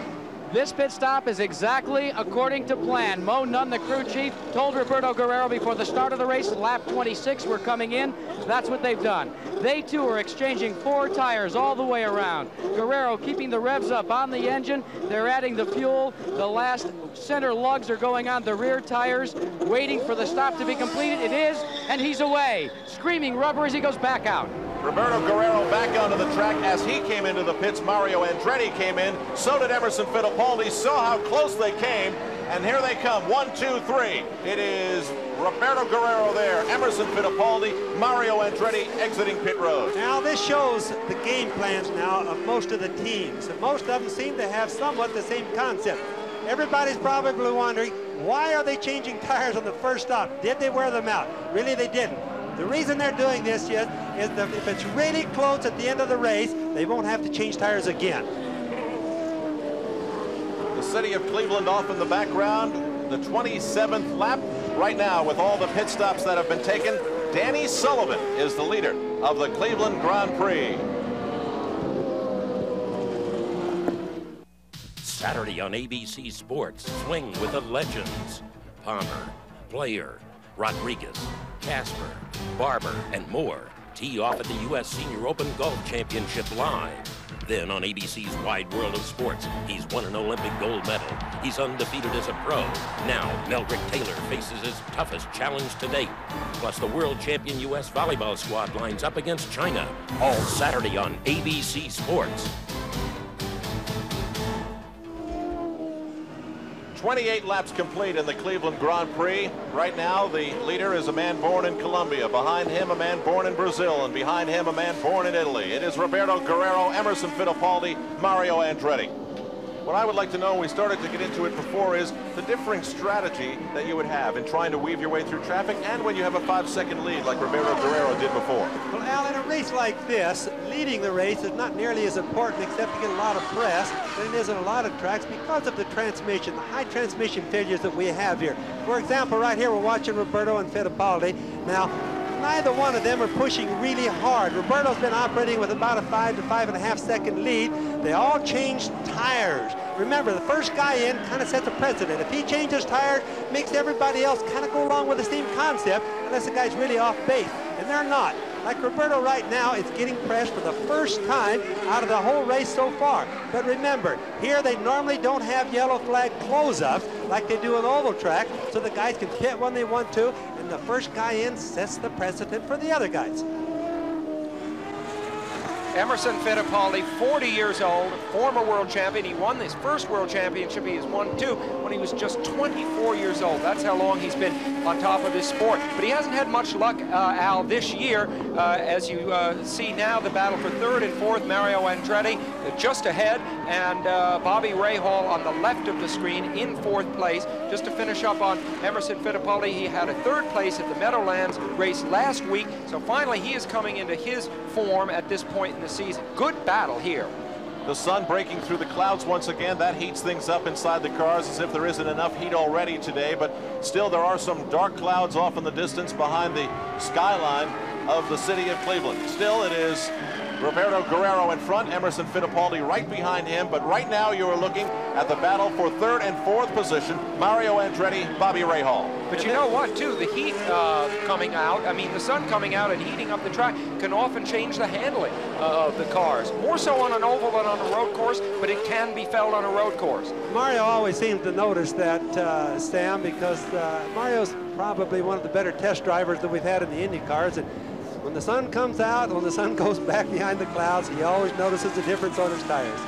This pit stop is exactly according to plan. Mo Nunn, the crew chief, told Roberto Guerrero before the start of the race, lap 26, we're coming in. That's what they've done. They, too, are exchanging 4 tires all the way around. Guerrero keeping the revs up on the engine. They're adding the fuel. The last center lugs are going on the rear tires, waiting for the stop to be completed. It is, and he's away. Screaming rubber as he goes back out. Roberto Guerrero back onto the track. As he came into the pits, Mario Andretti came in. So did Emerson Fittipaldi. Saw how close they came. And here they come, 1, 2, 3. It is Roberto Guerrero there, Emerson Fittipaldi, Mario Andretti exiting pit road. Now this shows the game plans now of most of the teams. And most of them seem to have somewhat the same concept. Everybody's probably wondering, why are they changing tires on the first stop? Did they wear them out? Really, they didn't. The reason they're doing this is that if it's really close at the end of the race, they won't have to change tires again. The city of Cleveland off in the background, the 27th lap. Right now, with all the pit stops that have been taken, Danny Sullivan is the leader of the Cleveland Grand Prix. Saturday on ABC Sports, swing with the legends. Palmer, Player, Rodriguez, Casper, Barber, and more tee off at the U.S. Senior Open Golf Championship live. Then on ABC's Wide World of Sports, he's won an Olympic gold medal. He's undefeated as a pro. Now, Meldrick Taylor faces his toughest challenge to date. Plus, the world champion U.S. volleyball squad lines up against China. All Saturday on ABC Sports. 28 laps complete in the Cleveland Grand Prix. Right now, the leader is a man born in Colombia. Behind him, a man born in Brazil. And behind him, a man born in Italy. It is Roberto Guerrero, Emerson Fittipaldi, Mario Andretti. What I would like to know, we started to get into it before, is the differing strategy that you would have in trying to weave your way through traffic and when you have a 5-second lead like Roberto Guerrero did before. Well, Al, in a race like this, leading the race is not nearly as important except to get a lot of press than it is in a lot of tracks because of the transmission, the high transmission failures that we have here. For example, right here, we're watching Roberto and Fittipaldi. Now, neither one of them are pushing really hard. Roberto's been operating with about a 5 to 5.5 second lead. They all changed tires. Remember, the first guy in kind of sets a precedent. If he changes tires, makes everybody else kind of go along with the same concept, unless the guy's really off base. And they're not. Like Roberto right now, it's getting pressed for the first time out of the whole race so far. But remember, here they normally don't have yellow flag close-ups like they do in oval track, so the guys can pit when they want to, and the first guy in sets the precedent for the other guys. Emerson Fittipaldi, 40 years old, former world champion. He won his first world championship. He has won 2 when he was just 24 years old. That's how long he's been on top of this sport. But he hasn't had much luck, Al, this year. As you see now, the battle for 3rd and 4th, Mario Andretti just ahead, and Bobby Rahal on the left of the screen in 4th place. Just to finish up on Emerson Fittipaldi, he had a 3rd place at the Meadowlands race last week. So finally, he is coming into his form at this point in the season. Good battle here. The sun breaking through the clouds once again. That heats things up inside the cars as if there isn't enough heat already today, but still there are some dark clouds off in the distance behind the skyline of the city of Cleveland. Still, it is Roberto Guerrero in front, Emerson Fittipaldi right behind him, but right now you are looking at the battle for 3rd and 4th position, Mario Andretti, Bobby Rahal. But you know what, too, the heat coming out, I mean, the sun coming out and heating up the track can often change the handling of the cars. More so on an oval than on a road course, but it can be felt on a road course. Mario always seems to notice that, Sam, because Mario's probably one of the better test drivers that we've had in the IndyCars, and when the sun comes out, when the sun goes back behind the clouds, he always notices the difference on his tires.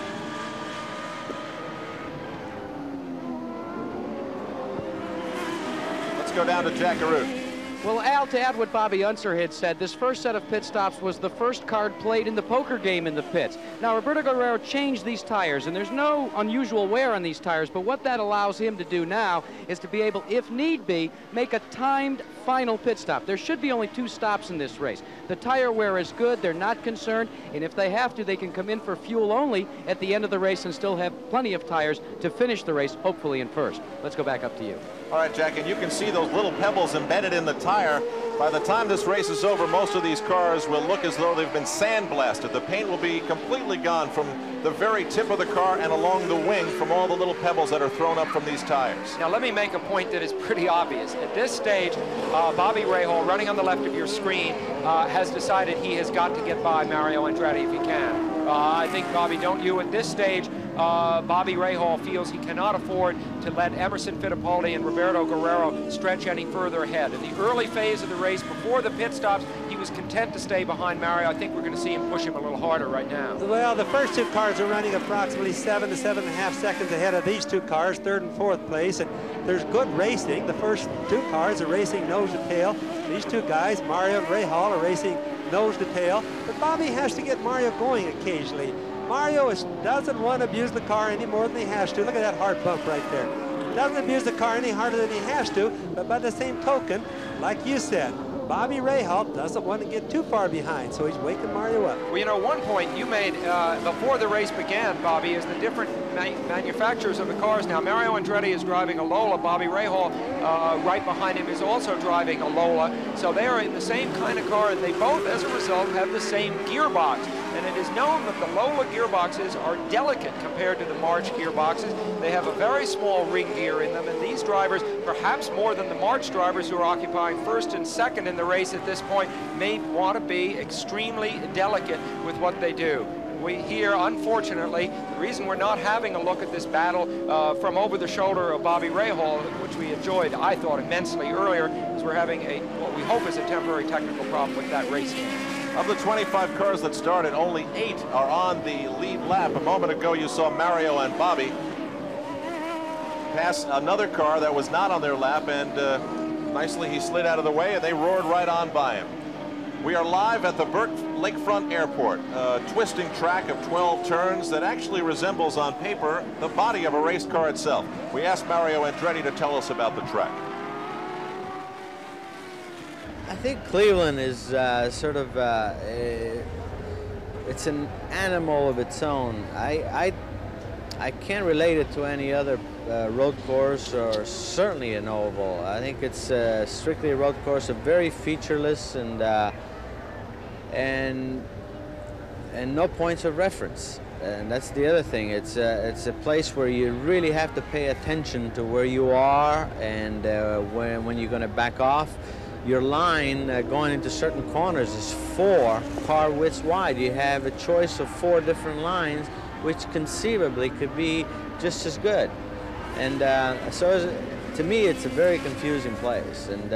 Let's go down to Jack Arute. Well, Al, to add what Bobby Unser had said, this first set of pit stops was the first card played in the poker game in the pits. Now, Roberto Guerrero changed these tires, and there's no unusual wear on these tires, but what that allows him to do now is to be able, if need be, make a timed final pit stop. There should be only 2 stops in this race. The tire wear is good, they're not concerned, and if they have to, they can come in for fuel only at the end of the race and still have plenty of tires to finish the race, hopefully in first. Let's go back up to you. All right, Jack, and you can see those little pebbles embedded in the tire. By the time this race is over, most of these cars will look as though they've been sandblasted. The paint will be completely gone from the very tip of the car and along the wing from all the little pebbles that are thrown up from these tires. Now, let me make a point that is pretty obvious. At this stage, Bobby Rahal, running on the left of your screen, has decided he has got to get by Mario Andretti if he can. I think, Bobby, don't you, at this stage, Bobby Rahal feels he cannot afford to let Emerson Fittipaldi and Roberto Guerrero stretch any further ahead. In the early phase of the race, before the pit stops, he was content to stay behind Mario. I think we're going to see him push him a little harder right now. Well, the first two cars are running approximately 7 to 7.5 seconds ahead of these two cars, third and fourth place, and there's good racing. The first two cars are racing nose to tail. These two guys, Mario and Rahal, are racing nose to tail, but Bobby has to get Mario going occasionally. Mario doesn't want to abuse the car any more than he has to. Look at that hard bump right there. Doesn't abuse the car any harder than he has to, but by the same token, like you said, Bobby Rahal doesn't want to get too far behind, so he's waking Mario up. Well, you know, one point you made before the race began, Bobby, is the different manufacturers of the cars. Now, Mario Andretti is driving a Lola. Bobby Rahal, right behind him, is also driving a Lola. So they are in the same kind of car, and they both, as a result, have the same gearbox. And it is known that the Lola gearboxes are delicate compared to the March gearboxes. They have a very small ring gear in them, and these drivers, perhaps more than the March drivers who are occupying first and second in the race at this point, may want to be extremely delicate with what they do. We hear, unfortunately, the reason we're not having a look at this battle from over the shoulder of Bobby Rahal, which we enjoyed, I thought, immensely earlier, is we're having what we hope is a temporary technical problem with that race game. Of the 25 cars that started, only 8 are on the lead lap. A moment ago, you saw Mario and Bobby pass another car that was not on their lap, and nicely he slid out of the way, and they roared right on by him. We are live at the Burke Lakefront Airport, a twisting track of 12 turns that actually resembles on paper the body of a race car itself. We asked Mario Andretti to tell us about the track. I think Cleveland is sort of, it's an animal of its own. I can't relate it to any other road course, or certainly an oval. I think it's strictly a road course, very featureless, and no points of reference. And that's the other thing. It's a place where you really have to pay attention to where you are and when you're going to back off. Your line going into certain corners is 4 car widths wide. You have a choice of 4 different lines, which conceivably could be just as good. And so to me, it's a very confusing place. And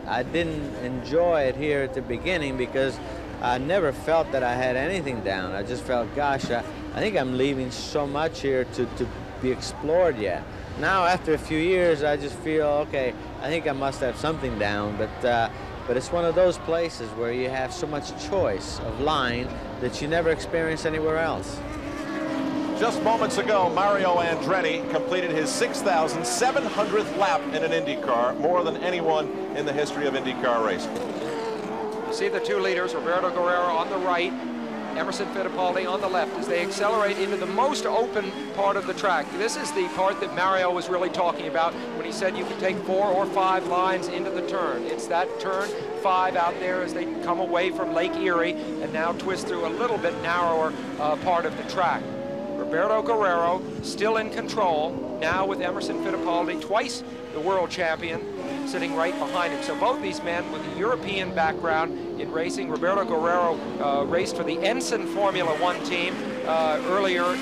I didn't enjoy it here at the beginning because I never felt that I had anything down. I just felt, gosh, I think I'm leaving so much here to be explored yet. Now, after a few years, I just feel, okay, I think I must have something down, but it's one of those places where you have so much choice of line that you never experience anywhere else. Just moments ago, Mario Andretti completed his 6,700th lap in an IndyCar, more than anyone in the history of IndyCar racing. You see the two leaders, Roberto Guerrero on the right, Emerson Fittipaldi on the left, as they accelerate into the most open part of the track. This is the part that Mario was really talking about when he said you could take 4 or 5 lines into the turn. It's that turn 5 out there as they come away from Lake Erie and now twist through a little bit narrower part of the track. Roberto Guerrero still in control, now with Emerson Fittipaldi, twice the world champion, sitting right behind him. So both these men with a European background in racing. Roberto Guerrero raced for the Ensign Formula One team earlier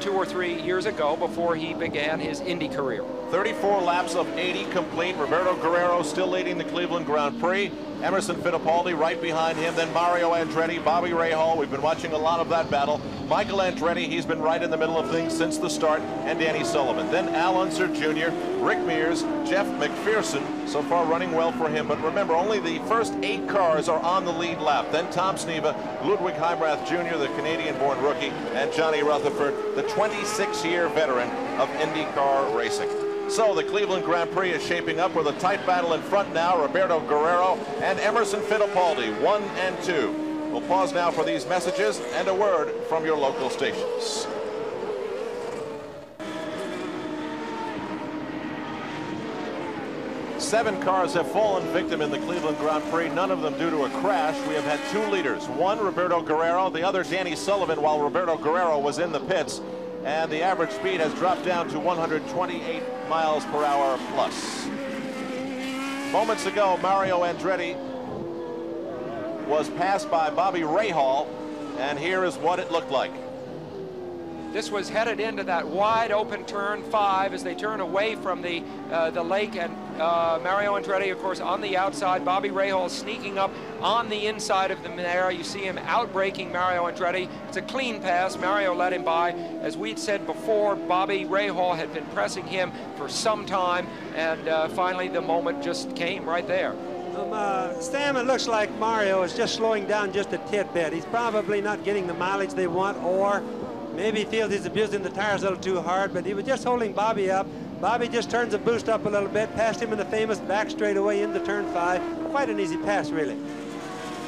2 or 3 years ago before he began his Indy career. 34 laps of 80 complete. Roberto Guerrero still leading the Cleveland Grand Prix. Emerson Fittipaldi right behind him. Then Mario Andretti, Bobby Rahal. We've been watching a lot of that battle. Michael Andretti, he's been right in the middle of things since the start, and Danny Sullivan. Then Al Unser Jr., Rick Mears, Jeff McPherson, so far running well for him. But remember, only the first 8 cars are on the lead lap. Then Tom SNEVA, Ludwig Heimrath Jr., the Canadian-born rookie, and Johnny Rutherford, the 26-year veteran of IndyCar racing. So the Cleveland Grand Prix is shaping up with a tight battle in front now. Roberto Guerrero and Emerson Fittipaldi, 1 and 2. We'll pause now for these messages and a word from your local stations. Seven cars have fallen victim in the Cleveland Grand Prix, none of them due to a crash. We have had 2 leaders, one Roberto Guerrero, the other Danny Sullivan, while Roberto Guerrero was in the pits. And the average speed has dropped down to 128 miles per hour plus. Moments ago, Mario Andretti was passed by Bobby Rahal, and here is what it looked like. This was headed into that wide open turn 5 as they turn away from the lake, and Mario Andretti, of course, on the outside. Bobby Rahal sneaking up on the inside of the mare. You see him outbraking Mario Andretti. It's a clean pass. Mario let him by. As we'd said before, Bobby Rahal had been pressing him for some time, and finally the moment just came right there. Sam, it looks like Mario is just slowing down just a tidbit. He's probably not getting the mileage they want, or maybe he feels he's abusing the tires a little too hard, but he was just holding Bobby up. Bobby just turns the boost up a little bit, passed him in the famous back straightaway into turn 5. Quite an easy pass, really.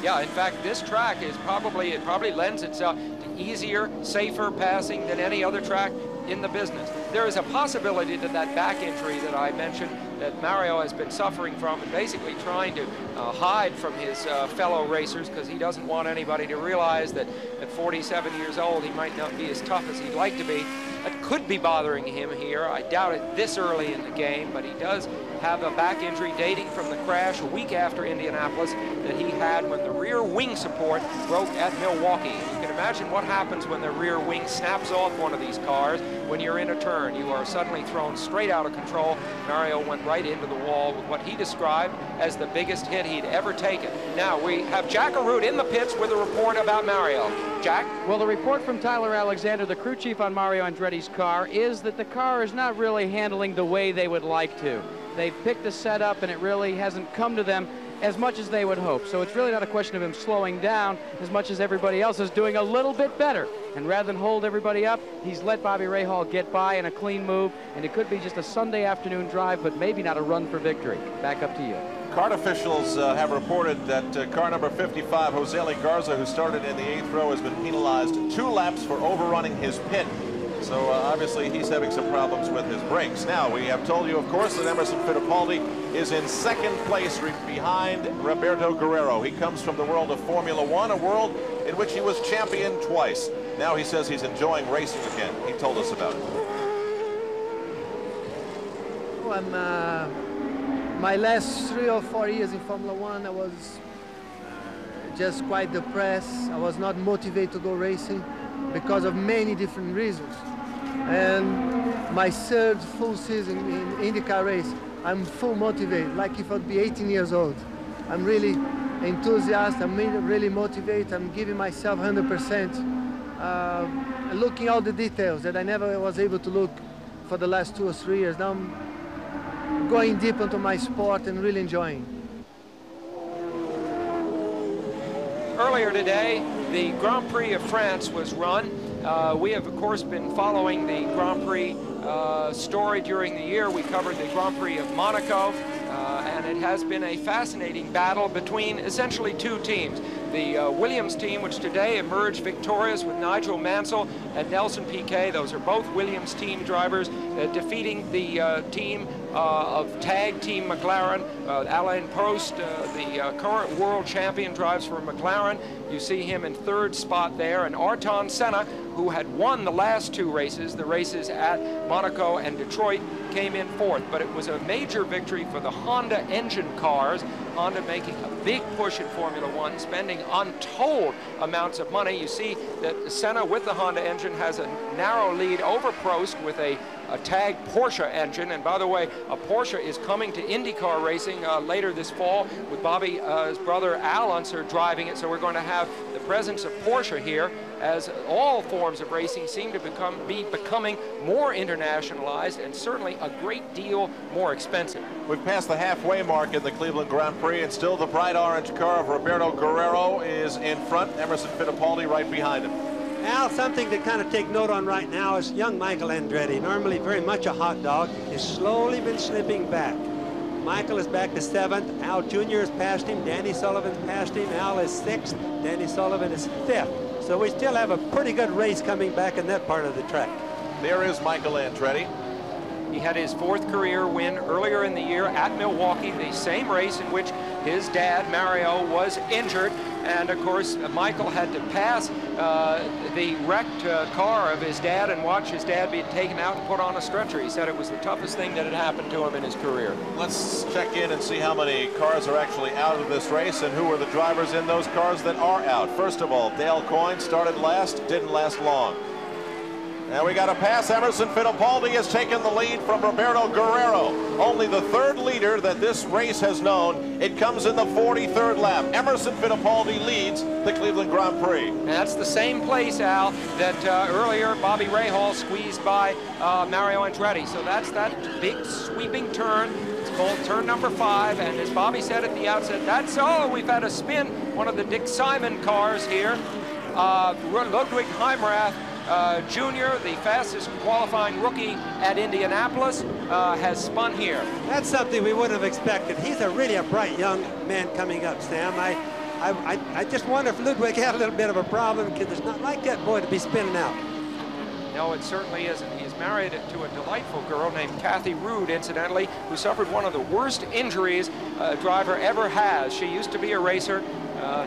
Yeah, in fact, this track is probably lends itself to easier, safer passing than any other track in the business. There is a possibility that that back injury that I mentioned that Mario has been suffering from and basically trying to hide from his fellow racers, because he doesn't want anybody to realize that at 47 years old he might not be as tough as he'd like to be. That could be bothering him here. I doubt it this early in the game, but he does have a back injury dating from the crash a week after Indianapolis that he had when the rear wing support broke at Milwaukee. You can imagine what happens when the rear wing snaps off one of these cars when you're in a turn. You are suddenly thrown straight out of control. Mario went right into the wall with what he described as the biggest hit he'd ever taken. Now we have Jack Arute in the pits with a report about Mario. Jack? Well, the report from Tyler Alexander, the crew chief on Mario Andretti's car, is that the car is not really handling the way they would like to. They've picked a setup and it really hasn't come to them as much as they would hope. So it's really not a question of him slowing down as much as everybody else is doing a little bit better. And rather than hold everybody up, he's let Bobby Rahal get by in a clean move, and it could be just a Sunday afternoon drive, but maybe not a run for victory. Back up to you. Kart officials have reported that car number 55, Jose Garza, who started in the 8th row, has been penalized 2 laps for overrunning his pit. So obviously he's having some problems with his brakes. Now, we have told you, of course, that Emerson Fittipaldi is in 2nd place behind Roberto Guerrero. He comes from the world of Formula One, a world in which he was champion twice. Now he says he's enjoying racing again. He told us about it. Well, my last 3 or 4 years in Formula One, I was just quite depressed. I was not motivated to go racing because of many different reasons. And my 3rd full season in IndyCar race, I'm full motivated, like if I'd be 18 years old. I'm really enthusiastic, I'm really motivated, I'm giving myself 100%, looking at all the details that I never was able to look for the last 2 or 3 years. Now I'm going deep into my sport and really enjoying. Earlier today, the Grand Prix of France was run. We have, of course, been following the Grand Prix story during the year. We covered the Grand Prix of Monaco, and it has been a fascinating battle between essentially 2 teams. The Williams team, which today emerged victorious with Nigel Mansell and Nelson Piquet. Those are both Williams team drivers, defeating the team of tag team McLaren. Alain Prost, the current world champion, drives for McLaren. You see him in 3rd spot there, and Ayrton Senna, who had won the last 2 races, the races at Monaco and Detroit, came in 4th. But it was a major victory for the Honda engine cars. Honda making a big push in Formula One, spending untold amounts of money. You see that Senna with the Honda engine has a narrow lead over Prost with a tag Porsche engine. And by the way, a Porsche is coming to IndyCar racing later this fall with Bobby's brother Al Unser driving it. So we're going to have the presence of Porsche here, as all forms of racing seem to be becoming more internationalized and certainly a great deal more expensive. We've passed the halfway mark in the Cleveland Grand Prix, and still the bright orange car of Roberto Guerrero is in front. Emerson Fittipaldi right behind him. Al, something to kind of take note on right now is young Michael Andretti, normally very much a hot dog, has slowly been slipping back. Michael is back to 7th. Al Jr. has passed him. Danny Sullivan's passed him. Al is 6th. Danny Sullivan is 5th. So we still have a pretty good race coming back in that part of the track. There is Michael Andretti. He had his 4th career win earlier in the year at Milwaukee, the same race in which his dad, Mario, was injured. And of course, Michael had to pass the wrecked car of his dad and watch his dad be taken out and put on a stretcher. He said it was the toughest thing that had happened to him in his career. Let's check in and see how many cars are actually out of this race and who are the drivers in those cars that are out. First of all, Dale Coyne started last, didn't last long. And we got a pass. Emerson Fittipaldi has taken the lead from Roberto Guerrero. Only the third leader that this race has known. It comes in the 43rd lap. Emerson Fittipaldi leads the Cleveland Grand Prix. And that's the same place, Al, that earlier Bobby Rahal squeezed by Mario Andretti. So that's that big sweeping turn. It's called turn number 5. And as Bobby said at the outset, that's all. We've had a spin. One of the Dick Simon cars here. Ludwig Heimrath Jr., the fastest qualifying rookie at Indianapolis, has spun here. That's something we wouldn't have expected. He's really a bright young man coming up, Sam. I just wonder if Ludwig had a little bit of a problem, because it's not like that boy to be spinning out. No, it certainly isn't. He's married to a delightful girl named Kathy Rude, incidentally, who suffered one of the worst injuries a driver ever has. She used to be a racer,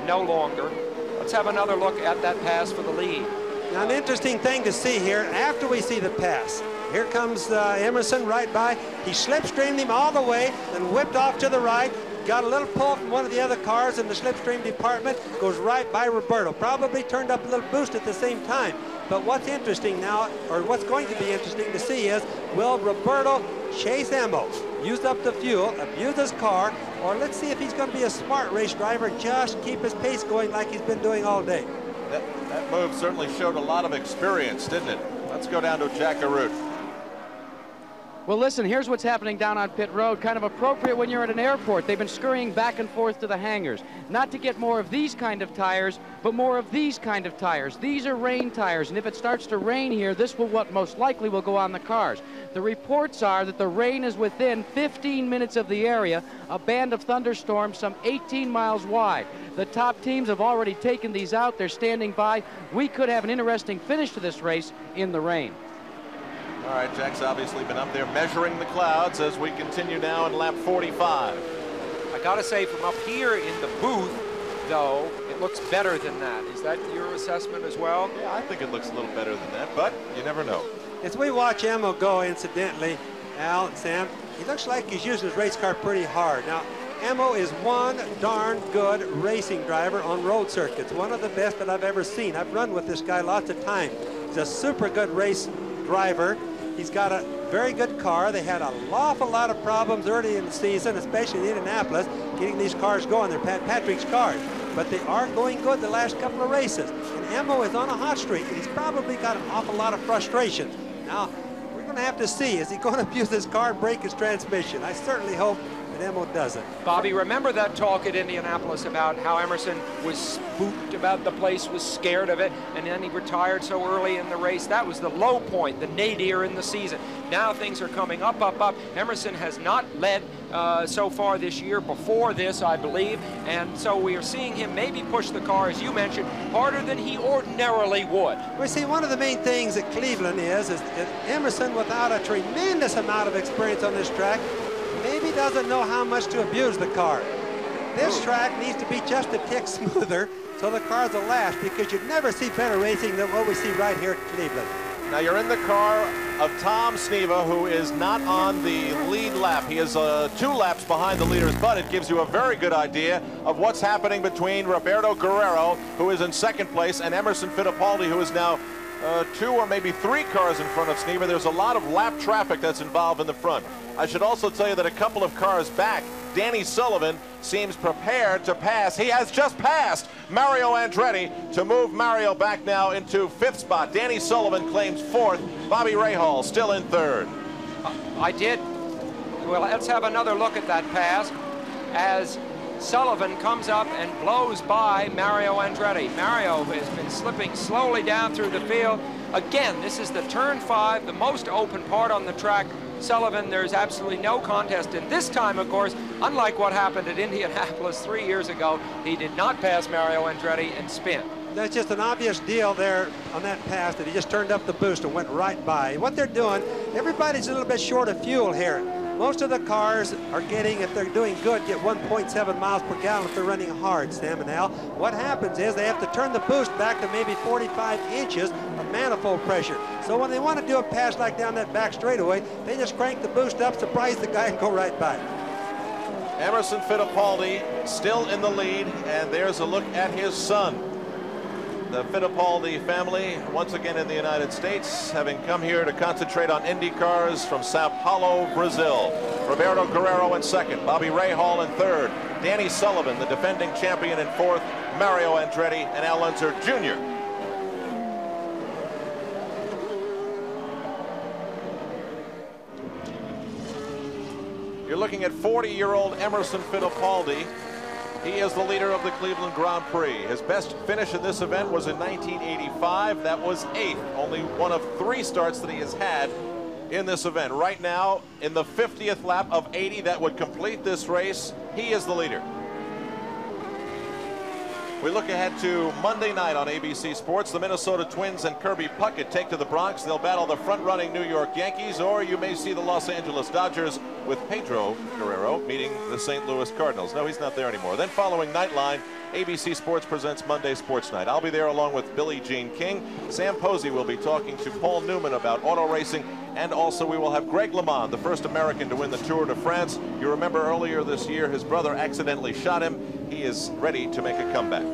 no longer. Let's have another look at that pass for the lead. Now, an interesting thing to see here, after we see the pass, here comes Emerson right by. He slipstreamed him all the way, then whipped off to the right, got a little pull from one of the other cars in the slipstream department, goes right by Roberto. Probably turned up a little boost at the same time. But what's interesting now, or what's going to be interesting to see is, will Roberto chase Emo, use up the fuel, abuse his car, or let's see if he's going to be a smart race driver, just keep his pace going like he's been doing all day. That move certainly showed a lot of experience, didn't it? Let's go down to Jack Arute. Well, listen, here's what's happening down on pit road. Kind of appropriate when you're at an airport. They've been scurrying back and forth to the hangars. Not to get more of these kind of tires, but more of these kind of tires. These are rain tires, and if it starts to rain here, this will what most likely will go on the cars. The reports are that the rain is within 15 minutes of the area, a band of thunderstorms some 18 miles wide. The top teams have already taken these out. They're standing by. We could have an interesting finish to this race in the rain. All right, Jack's obviously been up there measuring the clouds as we continue now in lap 45. I gotta say, from up here in the booth, though, it looks better than that. Is that your assessment as well? Yeah, I think it looks a little better than that, but you never know. As we watch Emo go, incidentally, Al and Sam, he looks like he's using his race car pretty hard. Now, Emo is one darn good racing driver on road circuits, one of the best that I've ever seen. I've run with this guy lots of times. He's a super good race driver. He's got a very good car. They had an awful lot of problems early in the season, especially in Indianapolis, getting these cars going. They're Pat Patrick's cars. But they are going good the last couple of races. And Emo is on a hot streak, and he's probably got an awful lot of frustration. Now, we're going to have to see. Is he going to abuse his car and break his transmission? I certainly hope that Emo doesn't. Bobby, remember that talk at Indianapolis about how Emerson was spooked about the place, was scared of it, and then he retired so early in the race? That was the low point, the nadir in the season. Now things are coming up, up, up. Emerson has not led so far this year, before this, I believe, and so we are seeing him maybe push the car, as you mentioned, harder than he ordinarily would. We see one of the main things at Cleveland is Emerson, without a tremendous amount of experience on this track, maybe doesn't know how much to abuse the car. This track needs to be just a tick smoother so the cars will last, because you'd never see better racing than what we see right here at Cleveland. Now you're in the car of Tom SNEVA, who is not on the lead lap. He is 2 laps behind the leaders, but it gives you a very good idea of what's happening between Roberto Guerrero, who is in second place, and Emerson Fittipaldi, who is now 2 or maybe 3 cars in front of SNEVA. There's a lot of lap traffic that's involved in the front. I should also tell you that a couple of cars back, Danny Sullivan seems prepared to pass. He has just passed Mario Andretti to move Mario back now into 5th spot. Danny Sullivan claims 4th. Bobby Rahal still in 3rd. I did. Well, let's have another look at that pass as Sullivan comes up and blows by Mario Andretti. Mario has been slipping slowly down through the field. Again, this is the turn 5, the most open part on the track. Sullivan, there's absolutely no contest. And this time, of course, unlike what happened at Indianapolis 3 years ago, he did not pass Mario Andretti and spin. That's just an obvious deal there on that pass, that he just turned up the boost and went right by. What they're doing, everybody's a little bit short of fuel here. Most of the cars are getting, if they're doing good, get 1.7 miles per gallon if they're running hard, Sam and Al. What happens is they have to turn the boost back to maybe 45 inches of manifold pressure. So when they want to do a pass like down that back straightaway, they just crank the boost up, surprise the guy, and go right by. Emerson Fittipaldi still in the lead, and there's a look at his son. the Fittipaldi family once again in the United States, having come here to concentrate on IndyCars from Sao Paulo, Brazil. Roberto Guerrero in second, Bobby Rahal in third, Danny Sullivan, the defending champion, in fourth, Mario Andretti and Al Unser Jr. You're looking at 40-year-old Emerson Fittipaldi. He is the leader of the Cleveland Grand Prix. His best finish in this event was in 1985. That was 8th, only one of 3 starts that he has had in this event. Right now, in the 50th lap of 80 that would complete this race, he is the leader. We look ahead to Monday night on ABC Sports. The Minnesota Twins and Kirby Puckett take to the Bronx. They'll battle the front-running New York Yankees, or you may see the Los Angeles Dodgers with Pedro Guerrero meeting the St. Louis Cardinals. No, he's not there anymore. Then following Nightline, ABC Sports presents Monday Sports Night. I'll be there along with Billie Jean King. Sam Posey will be talking to Paul Newman about auto racing, and also we will have Greg LeMond, the first American to win the Tour de France. You remember earlier this year his brother accidentally shot him. He is ready to make a comeback.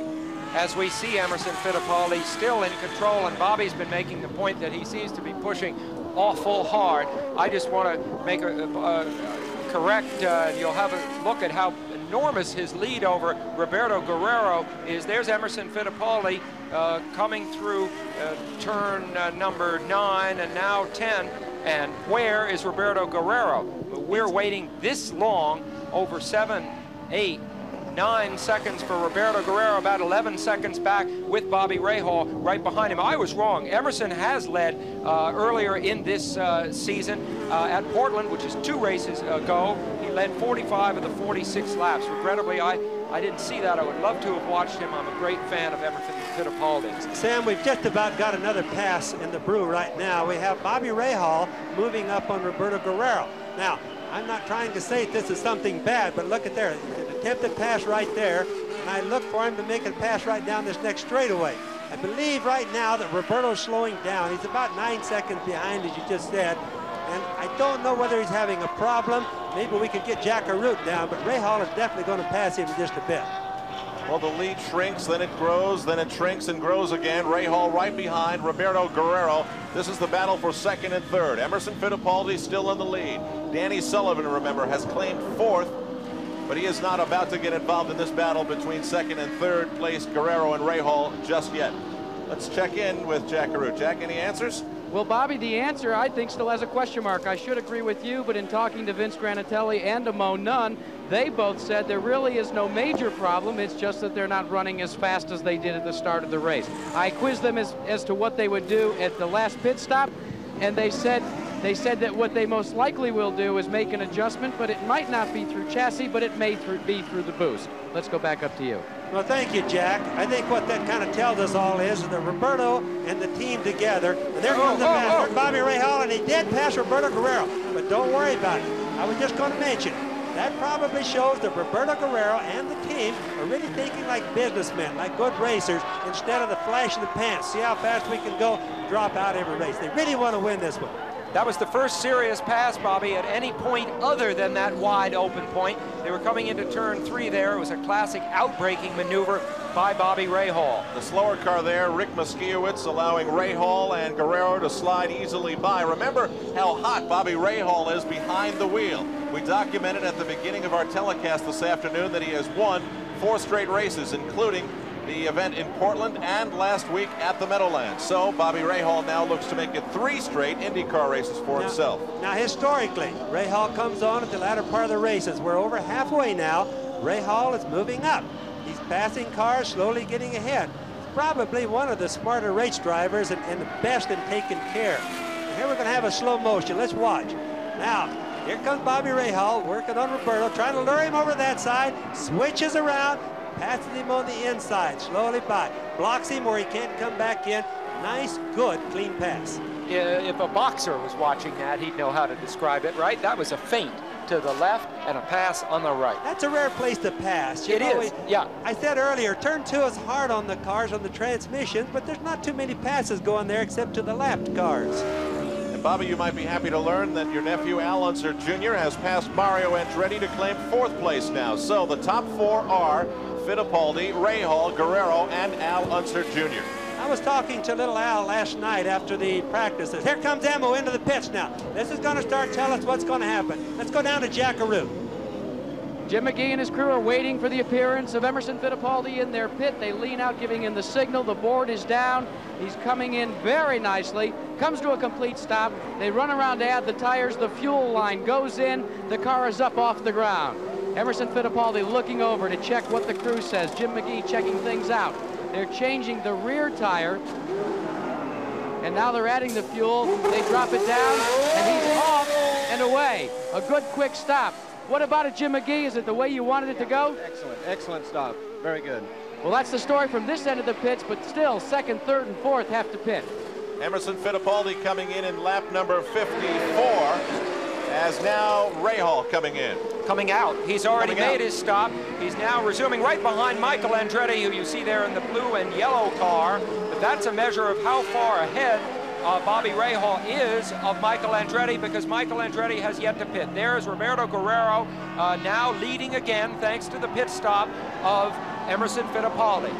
As we see Emerson Fittipaldi still in control, and Bobby's been making the point that he seems to be pushing awful hard. I just want to make a correct, you'll have a look at how enormous his lead over Roberto Guerrero is. There's Emerson Fittipaldi coming through turn number 9 and now 10. And where is Roberto Guerrero? We're waiting this long, over 7, 8, 9 seconds for Roberto Guerrero, about 11 seconds back with Bobby Rahal right behind him. I was wrong. Emerson has led earlier in this season at Portland, which is 2 races ago. He led 45 of the 46 laps. Regrettably, I didn't see that. I would love to have watched him. I'm a great fan of Emerson Fittipaldi. Sam, we've just about got another pass in the brew right now. We have Bobby Rahal moving up on Roberto Guerrero. Now, I'm not trying to say this is something bad, but look at there. An attempted pass right there, and I look for him to make a pass right down this next straightaway. I believe right now that Roberto's slowing down. He's about 9 seconds behind, as you just said, and I don't know whether he's having a problem. Maybe we could get Jack Arute down, but Rahal is definitely going to pass him in just a bit. Well, the lead shrinks, then it grows, then it shrinks and grows again. Rahal right behind Roberto Guerrero. This is the battle for second and third. Emerson Fittipaldi still in the lead. Danny Sullivan, remember, has claimed 4th, but he is not about to get involved in this battle between second and third place Guerrero and Rahal just yet. Let's check in with Jack Arute. Jack, any answers? Well, Bobby, the answer, I think, still has a question mark. I should agree with you, but in talking to Vince Granatelli and to Mo Nunn, they both said there really is no major problem. It's just that they're not running as fast as they did at the start of the race. I quizzed them as to what they would do at the last pit stop, and they said that what they most likely will do is make an adjustment, but it might not be through chassis, but it may be through the boost. Let's go back up to you. Well, thank you, Jack. I think what that kind of tells us all is that Roberto and the team together, and there comes the master, Bobby Rahal, and he did pass Roberto Guerrero. But don't worry about it. I was just going to mention, that probably shows that Roberto Guerrero and the team are really thinking like businessmen, like good racers, instead of the flash in the pants. See how fast we can go, drop out every race. They really want to win this one. That was the first serious pass, Bobby, at any point other than that wide open point. They were coming into turn 3 there. It was a classic outbraking maneuver by Bobby Rahal. The slower car there, Rick Moskiewicz, allowing Rahal and Guerrero to slide easily by. Remember how hot Bobby Rahal is behind the wheel. We documented at the beginning of our telecast this afternoon that he has won 4 straight races, including the event in Portland and last week at the Meadowlands. So Bobby Rahal now looks to make it 3 straight IndyCar races for himself. Now historically, Rahal comes on at the latter part of the races. We're over halfway now. Rahal is moving up. He's passing cars, slowly getting ahead. He's probably one of the smarter race drivers and the best in taking care. And here we're going to have a slow motion. Let's watch. Now, here comes Bobby Rahal working on Roberto, trying to lure him over that side, switches around, passes him on the inside, slowly by, blocks him where he can't come back in. Nice, good, clean pass. If a boxer was watching that, he'd know how to describe it, right? That was a feint to the left and a pass on the right. That's a rare place to pass. It is, yeah. I said earlier, turn 2 is hard on the cars, on the transmissions, but there's not too many passes going there except to the lapped cars. And Bobby, you might be happy to learn that your nephew Al Unser Jr. has passed Mario Andretti to claim 4th place now. So the top 4 are Fittipaldi, Rahal, Guerrero, and Al Unser Jr. was talking to little Al last night after the practices. Here comes Emo into the pits now. This is going to start telling us what's going to happen. Let's go down to Jackaroo. Jim McGee and his crew are waiting for the appearance of Emerson Fittipaldi in their pit. They lean out, giving him the signal. The board is down. He's coming in very nicely. Comes to a complete stop. They run around to add the tires. The fuel line goes in. The car is up off the ground. Emerson Fittipaldi looking over to check what the crew says. Jim McGee checking things out. They're changing the rear tire. And now they're adding the fuel. They drop it down, and he's off and away. A good quick stop. What about it, Jim McGee? Is it the way you wanted it to go? Excellent, excellent stop. Very good. Well, that's the story from this end of the pits, but still, second, third, and fourth have to pit. Emerson Fittipaldi coming in lap number 54, as now Rahal coming in. Coming out. He's already made his stop. He's now resuming right behind Michael Andretti, who you see there in the blue and yellow car. But that's a measure of how far ahead Bobby Rahal is of Michael Andretti, because Michael Andretti has yet to pit. There's Roberto Guerrero now leading again thanks to the pit stop of Emerson Fittipaldi.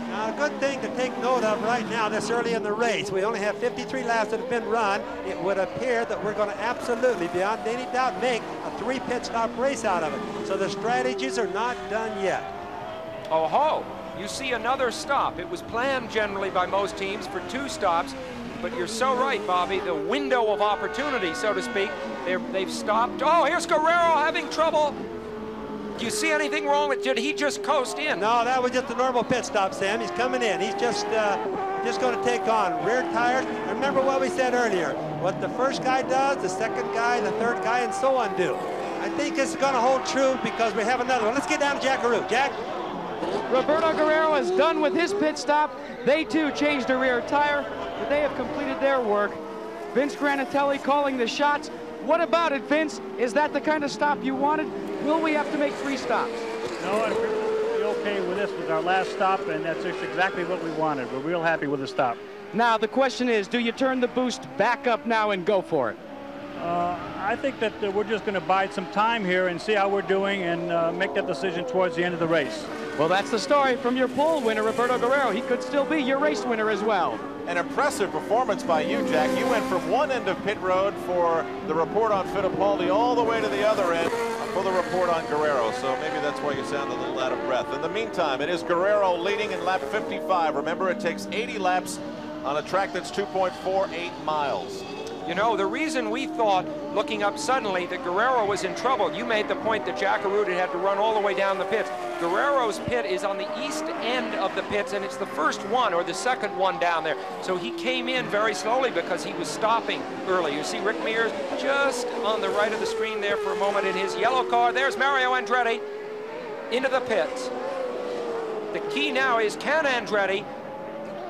Now, a good thing to take note of right now this early in the race. We only have 53 laps that have been run. It would appear that we're going to absolutely, beyond any doubt, make a 3 pit stop race out of it. So the strategies are not done yet. Oh ho! You see another stop. It was planned generally by most teams for 2 stops. But you're so right, Bobby. The window of opportunity, so to speak, they've stopped. Oh, here's Guerrero having trouble. Do you see anything wrong with? Did he just coast in? No, that was just a normal pit stop, Sam. He's coming in. He's just going to take on rear tires. Remember what we said earlier. What the first guy does, the second guy, the third guy, and so on do. I think this is going to hold true because we have another one. Let's get down to Jackaroo. Jack? Roberto Guerrero is done with his pit stop. They too changed the rear tire, but they have completed their work. Vince Granatelli calling the shots. What about it, Vince? Is that the kind of stop you wanted? Will we have to make 3 stops? No, I'm pretty okay with this. Was our last stop, and that's just exactly what we wanted. We're real happy with the stop. Now the question is, do you turn the boost back up now and go for it? I think that we're just going to bide some time here and see how we're doing and make that decision towards the end of the race. Well, that's the story from your pole winner, Roberto Guerrero. He could still be your race winner as well. An impressive performance by you, Jack. You went from one end of pit road for the report on Fittipaldi all the way to the other end for the report on Guerrero. So maybe that's why you sound a little out of breath. In the meantime, it is Guerrero leading in lap 55. Remember, it takes 80 laps on a track that's 2.48 miles. You know, the reason we thought, looking up suddenly, that Guerrero was in trouble, you made the point that Jackaroo had to run all the way down the pits. Guerrero's pit is on the east end of the pits, and it's the first one or the second one down there. So he came in very slowly because he was stopping early. You see Rick Mears just on the right of the screen there for a moment in his yellow car. There's Mario Andretti into the pits. The key now is, can Andretti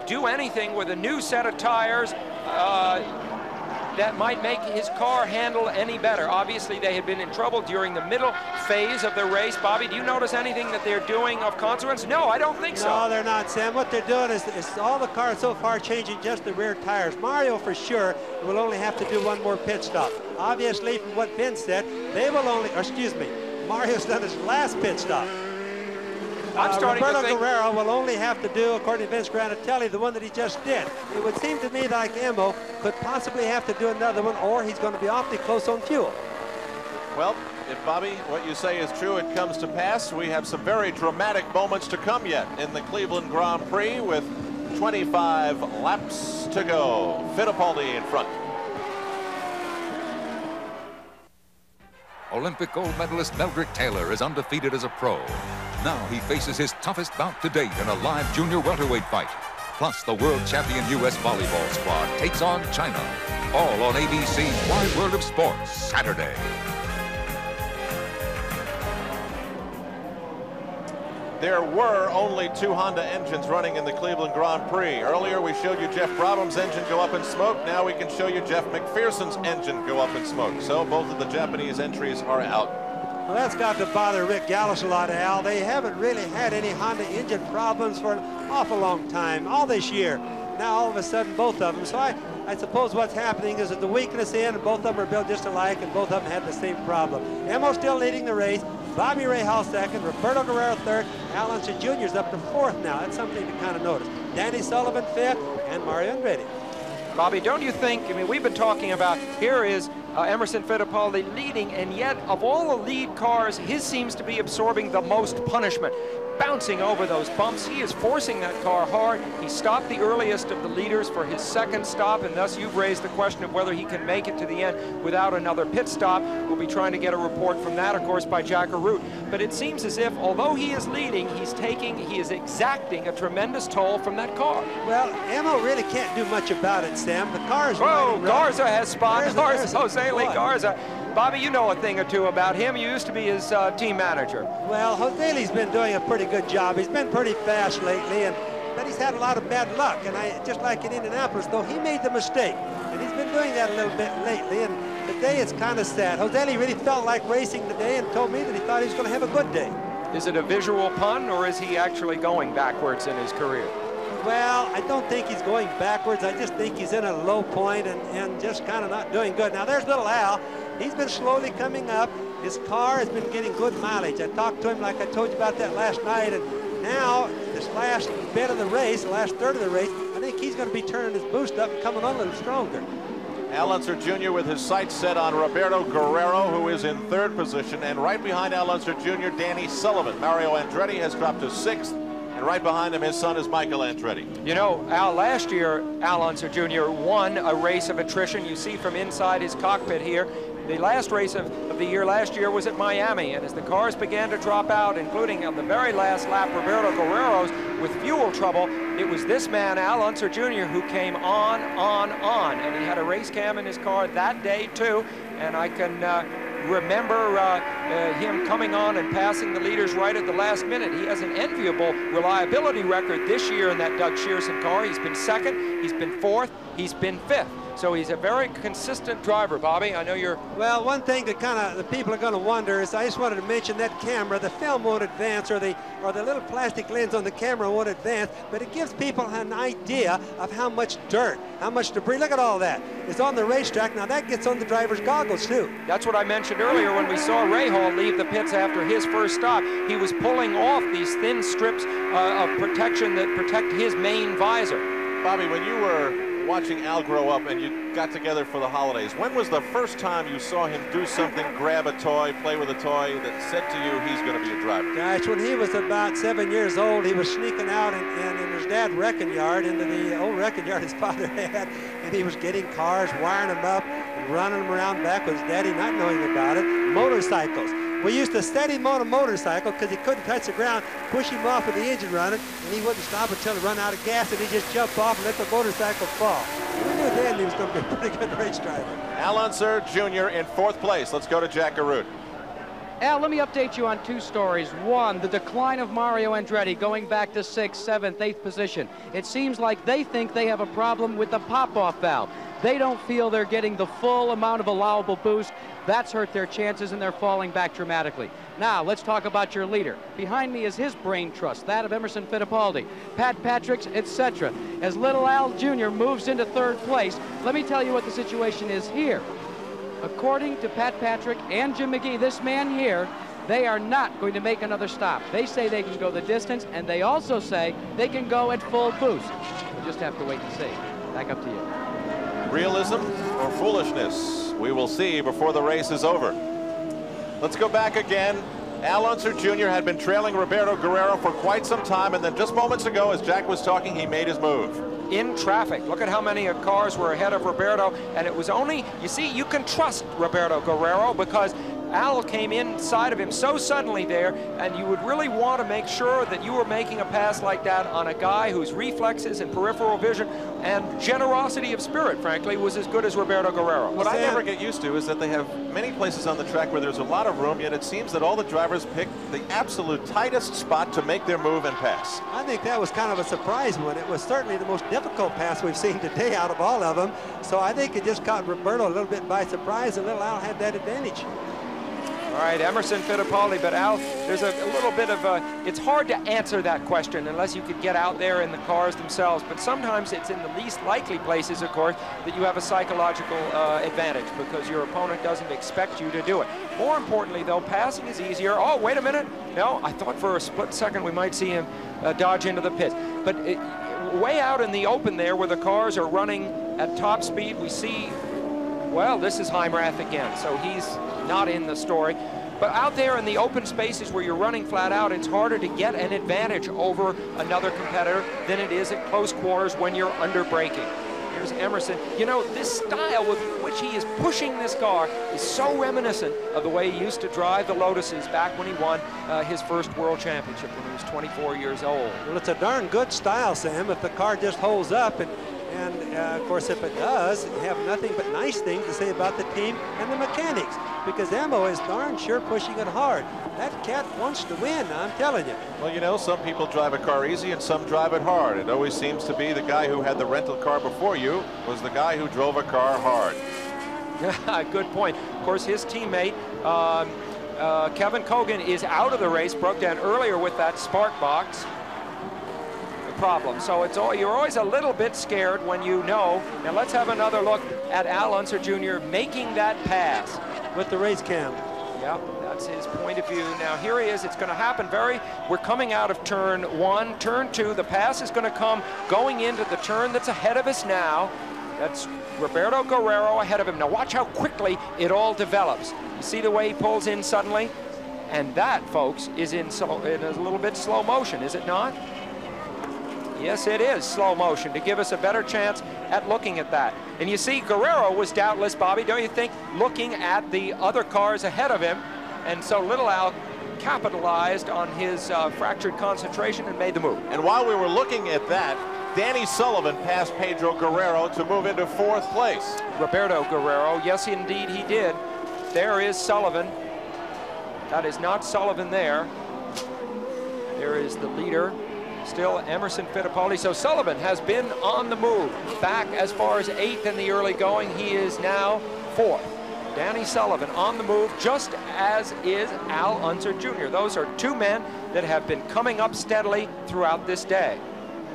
do anything with a new set of tires that might make his car handle any better? Obviously, they had been in trouble during the middle phase of the race. Bobby, do you notice anything that they're doing of consequence? No, I don't think so. No, they're not, Sam. What they're doing is all the cars so far changing just the rear tires. Mario, for sure, will only have to do one more pit stop. Obviously, from what Vince said, they will only, or excuse me, Mario's done his last pit stop. Roberto Guerrero will only have to do, according to Vince Granatelli, the one that he just did. It would seem to me like Emmo could possibly have to do another one, or he's going to be awfully close on fuel. Well, if Bobby, what you say is true, it comes to pass. We have some very dramatic moments to come yet in the Cleveland Grand Prix with 25 laps to go. Fittipaldi in front. Olympic gold medalist Meldrick Taylor is undefeated as a pro. Now he faces his toughest bout to date in a live junior welterweight fight. Plus, the world champion U.S. volleyball squad takes on China. All on ABC's Wide World of Sports, Saturday. There were only 2 Honda engines running in the Cleveland Grand Prix. Earlier, we showed you Jeff Brabham's engine go up in smoke. Now we can show you Jeff McPherson's engine go up in smoke. So both of the Japanese entries are out. Well, that's got to bother Rick Gallis a lot, Al. They haven't really had any Honda engine problems for an awful long time, all this year. Now, all of a sudden, both of them. So I suppose what's happening is that the weakness in, and both of them are built just alike, and both of them had the same problem. Emmo still leading the race. Bobby Rahal second, Roberto Guerrero third, Al Unser Jr. is up to fourth now. That's something to kind of notice. Danny Sullivan 5th, and Mario Andretti. Bobby, don't you think, I mean, we've been talking about, here is Emerson Fittipaldi leading, and yet of all the lead cars, his seems to be absorbing the most punishment. Bouncing over those bumps, he is forcing that car hard. He stopped the earliest of the leaders for his second stop, and thus you've raised the question of whether he can make it to the end without another pit stop. We'll be trying to get a report from that, of course, by Jack Arute. But it seems as if, although he is leading, he is exacting a tremendous toll from that car. Well, Emo really can't do much about it, Sam. The car is Whoa, Garza has spotted Jose Lee What? Garza. Bobby, you know a thing or two about him. You used to be his team manager. Well, Jose Lee's been doing a pretty good job. He's been pretty fast lately, but he's had a lot of bad luck. And just like in Indianapolis, though, he made the mistake. And he's been doing that a little bit lately. And today it's kind of sad. Jose Lee really felt like racing today and told me that he thought he was going to have a good day. Is it a visual pun, or is he actually going backwards in his career? Well, I don't think he's going backwards. I just think he's in a low point and just kind of not doing good. Now, there's little Al. He's been slowly coming up. His car has been getting good mileage. I talked to him like I told you about that last night, and now this last bit of the race, the last third of the race, I think he's going to be turning his boost up and coming on a little stronger. Al Unser Jr. with his sights set on Roberto Guerrero, who is in 3rd position, and right behind Al Unser Jr., Danny Sullivan. Mario Andretti has dropped to 6th, and right behind him, his son is Michael Andretti. You know, Al, last year, Al Unser Jr. won a race of attrition. You see from inside his cockpit here. The last race of the year last year was at Miami, and as the cars began to drop out, including on the very last lap, Roberto Guerrero's with fuel trouble, it was this man, Al Unser Jr., who came on, and he had a race cam in his car that day, too, and I can remember him coming on and passing the leaders right at the last minute. He has an enviable reliability record this year in that Doug Shearson car. He's been 2nd, he's been 4th, he's been 5th. So he's a very consistent driver, Bobby. I know you're... Well, one thing that the people are going to wonder is, I just wanted to mention that camera, the film won't advance, or the little plastic lens on the camera won't advance, but it gives people an idea of how much dirt, how much debris. Look at all that. It's on the racetrack. Now that gets on the driver's goggles too. That's what I mentioned earlier when we saw Rahal leave the pits after his first stop. He was pulling off these thin strips of protection that protect his main visor. Bobby, when you were watching Al grow up and you got together for the holidays, when was the first time you saw him do something, grab a toy, play with a toy that said to you he's going to be a driver? Gosh, when he was about 7 years old, he was sneaking out in his dad's wrecking yard, into the old wrecking yard his father had, and he was getting cars, wiring them up, and running them around back with his daddy not knowing about it. Motorcycles. We used to steady him on a motorcycle because he couldn't touch the ground, push him off with the engine running, and he wouldn't stop until he run out of gas, and he'd just jump off and let the motorcycle fall. We knew then he was going to be a pretty good race driver. Al Unser Jr. in 4th place. Let's go to Jack Arute. Al, let me update you on 2 stories. One, the decline of Mario Andretti going back to 6th, 7th, 8th position. It seems like they think they have a problem with the pop-off valve. They don't feel they're getting the full amount of allowable boost. That's hurt their chances, and they're falling back dramatically. Now, let's talk about your leader. Behind me is his brain trust, that of Emerson Fittipaldi, Pat Patrick's, etc. As little Al Jr. moves into 3rd place, let me tell you what the situation is here. According to Pat Patrick and Jim McGee, this man here, they are not going to make another stop. They say they can go the distance, and they also say they can go at full boost. We'll just have to wait and see. Back up to you. Realism or foolishness? We will see before the race is over. Let's go back again. Al Unser Jr. had been trailing Roberto Guerrero for quite some time, and then just moments ago, as Jack was talking, he made his move. In traffic. Look at how many cars were ahead of Roberto, and it was only, you see, you can trust Roberto Guerrero because Al came inside of him so suddenly there, and you would really want to make sure that you were making a pass like that on a guy whose reflexes and peripheral vision and generosity of spirit, frankly, was as good as Roberto Guerrero. What I never get used to is that they have many places on the track where there's a lot of room, yet it seems that all the drivers pick the absolute tightest spot to make their move and pass. I think that was kind of a surprise one. It was certainly the most difficult pass we've seen today out of all of them. So I think it just caught Roberto a little bit by surprise, and little Al had that advantage. All right, Emerson Fittipaldi, but Al, there's a little bit of a, it's hard to answer that question unless you could get out there in the cars themselves, but sometimes it's in the least likely places, of course, that you have a psychological advantage because your opponent doesn't expect you to do it. More importantly, though, passing is easier. Oh, wait a minute. No, I thought for a split second we might see him dodge into the pits. But way out in the open there where the cars are running at top speed, we see, well, this is Heimrath again, so he's not in the story. But out there in the open spaces where you're running flat out, it's harder to get an advantage over another competitor than it is at close quarters when you're under braking. Here's Emerson. You know, this style with which he is pushing this car is so reminiscent of the way he used to drive the Lotuses back when he won his first World Championship when he was 24 years old. Well, it's a darn good style, Sam, if the car just holds up. And of course, if it does, you have nothing but nice things to say about the team and the mechanics, because Emmo is darn sure pushing it hard. That cat wants to win, I'm telling you. Well, you know, some people drive a car easy and some drive it hard. It always seems to be the guy who had the rental car before you was the guy who drove a car hard. Good point. Of course, his teammate, Kevin Cogan, is out of the race, broke down earlier with that spark box problem. So it's you're always a little bit scared when you know. Now let's have another look at Al Unser Jr. making that pass. With the race cam. Yeah, that's his point of view. Now here he is. It's going to happen we're coming out of turn 1, turn 2. The pass is going to come going into the turn that's ahead of us now. That's Roberto Guerrero ahead of him. Now watch how quickly it all develops. You see the way he pulls in suddenly? And that, folks, is in a little bit slow motion, is it not? Yes, it is slow motion to give us a better chance at looking at that. And you see, Guerrero was doubtless, Bobby, don't you think, looking at the other cars ahead of him. And so Little Al capitalized on his fractured concentration and made the move. And while we were looking at that, Danny Sullivan passed Pedro Guerrero to move into 4th place. Roberto Guerrero, yes, indeed he did. There is Sullivan. That is not Sullivan there. There is the leader. Still Emerson Fittipaldi. So Sullivan has been on the move. Back as far as 8th in the early going. He is now 4th. Danny Sullivan on the move, just as is Al Unser Jr. Those are two men that have been coming up steadily throughout this day.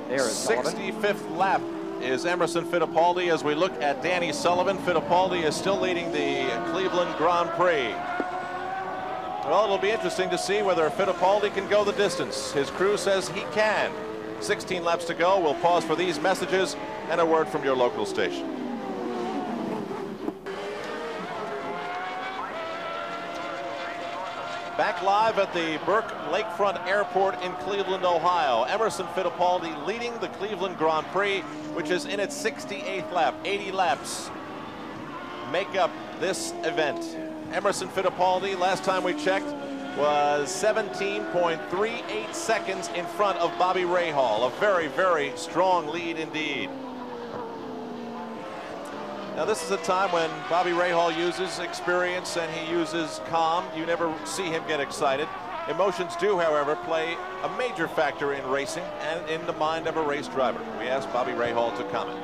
There is Sullivan. 65th lap is Emerson Fittipaldi. As we look at Danny Sullivan, Fittipaldi is still leading the Cleveland Grand Prix. Well, it'll be interesting to see whether Fittipaldi can go the distance. His crew says he can. 16 laps to go. We'll pause for these messages and a word from your local station. Back live at the Burke Lakefront Airport in Cleveland, Ohio. Emerson Fittipaldi leading the Cleveland Grand Prix, which is in its 68th lap. 80 laps make up this event. Emerson Fittipaldi, last time we checked, was 17.38 seconds in front of Bobby Rahal. A very, very strong lead indeed. Now this is a time when Bobby Rahal uses experience and he uses calm. You never see him get excited. Emotions do, however, play a major factor in racing and in the mind of a race driver. We asked Bobby Rahal to comment.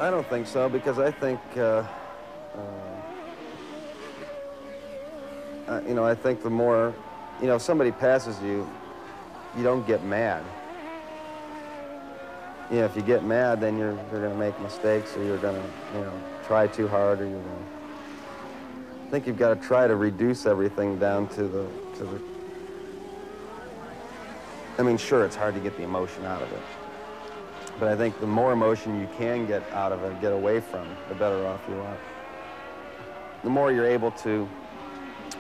I don't think so, because I think you know, I think the more, you know, if somebody passes you, you don't get mad. You know, if you get mad, then you're going to make mistakes, or you're going to, you know, try too hard, or you're going to. I think you've got to try to reduce everything down to the. I mean, sure, it's hard to get the emotion out of it, but I think the more emotion you can get out of it, get away from, the better off you are. The more you're able to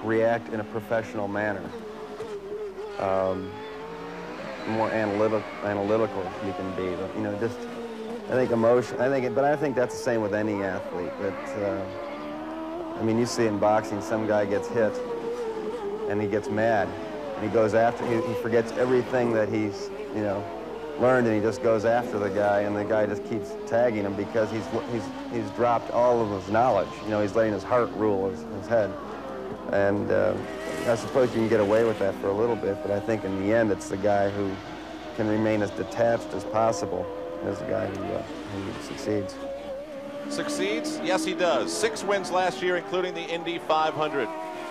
react in a professional manner, the more analytical you can be. You know, just, I think emotion, but I think that's the same with any athlete. That, I mean, you see in boxing, some guy gets hit and he gets mad and he goes after, he forgets everything that he's, you know, learned, and he just goes after the guy, and the guy just keeps tagging him because he's dropped all of his knowledge. You know, he's letting his heart rule his head. And I suppose you can get away with that for a little bit, but I think in the end it's the guy who can remain as detached as possible as the guy who succeeds. Succeeds? Yes, he does. 6 wins last year, including the Indy 500,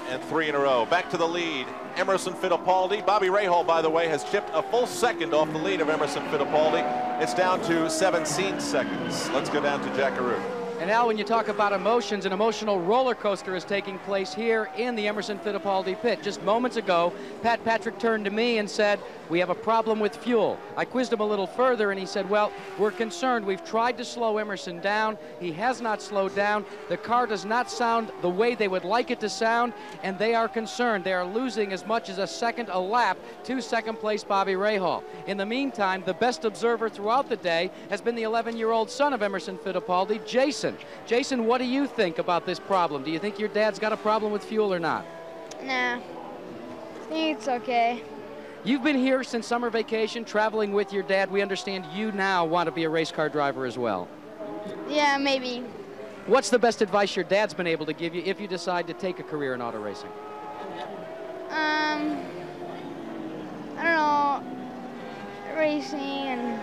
and 3 in a row. Back to the lead, Emerson Fittipaldi. Bobby Rahal, by the way, has chipped a full second off the lead of Emerson Fittipaldi. It's down to 17 seconds. Let's go down to Jackaroo. And now when you talk about emotions, an emotional roller coaster is taking place here in the Emerson Fittipaldi pit. Just moments ago, Pat Patrick turned to me and said, we have a problem with fuel. I quizzed him a little further and he said, well, we're concerned. We've tried to slow Emerson down. He has not slowed down. The car does not sound the way they would like it to sound, and they are concerned. They are losing as much as a second a lap to second place Bobby Rahal. In the meantime, the best observer throughout the day has been the 11-year-old son of Emerson Fittipaldi, Jason. Jason, what do you think about this problem? Do you think your dad's got a problem with fuel or not? Nah, I think it's okay. You've been here since summer vacation, traveling with your dad. We understand you now want to be a race car driver as well. Yeah, maybe. What's the best advice your dad's been able to give you if you decide to take a career in auto racing? I don't know, racing and...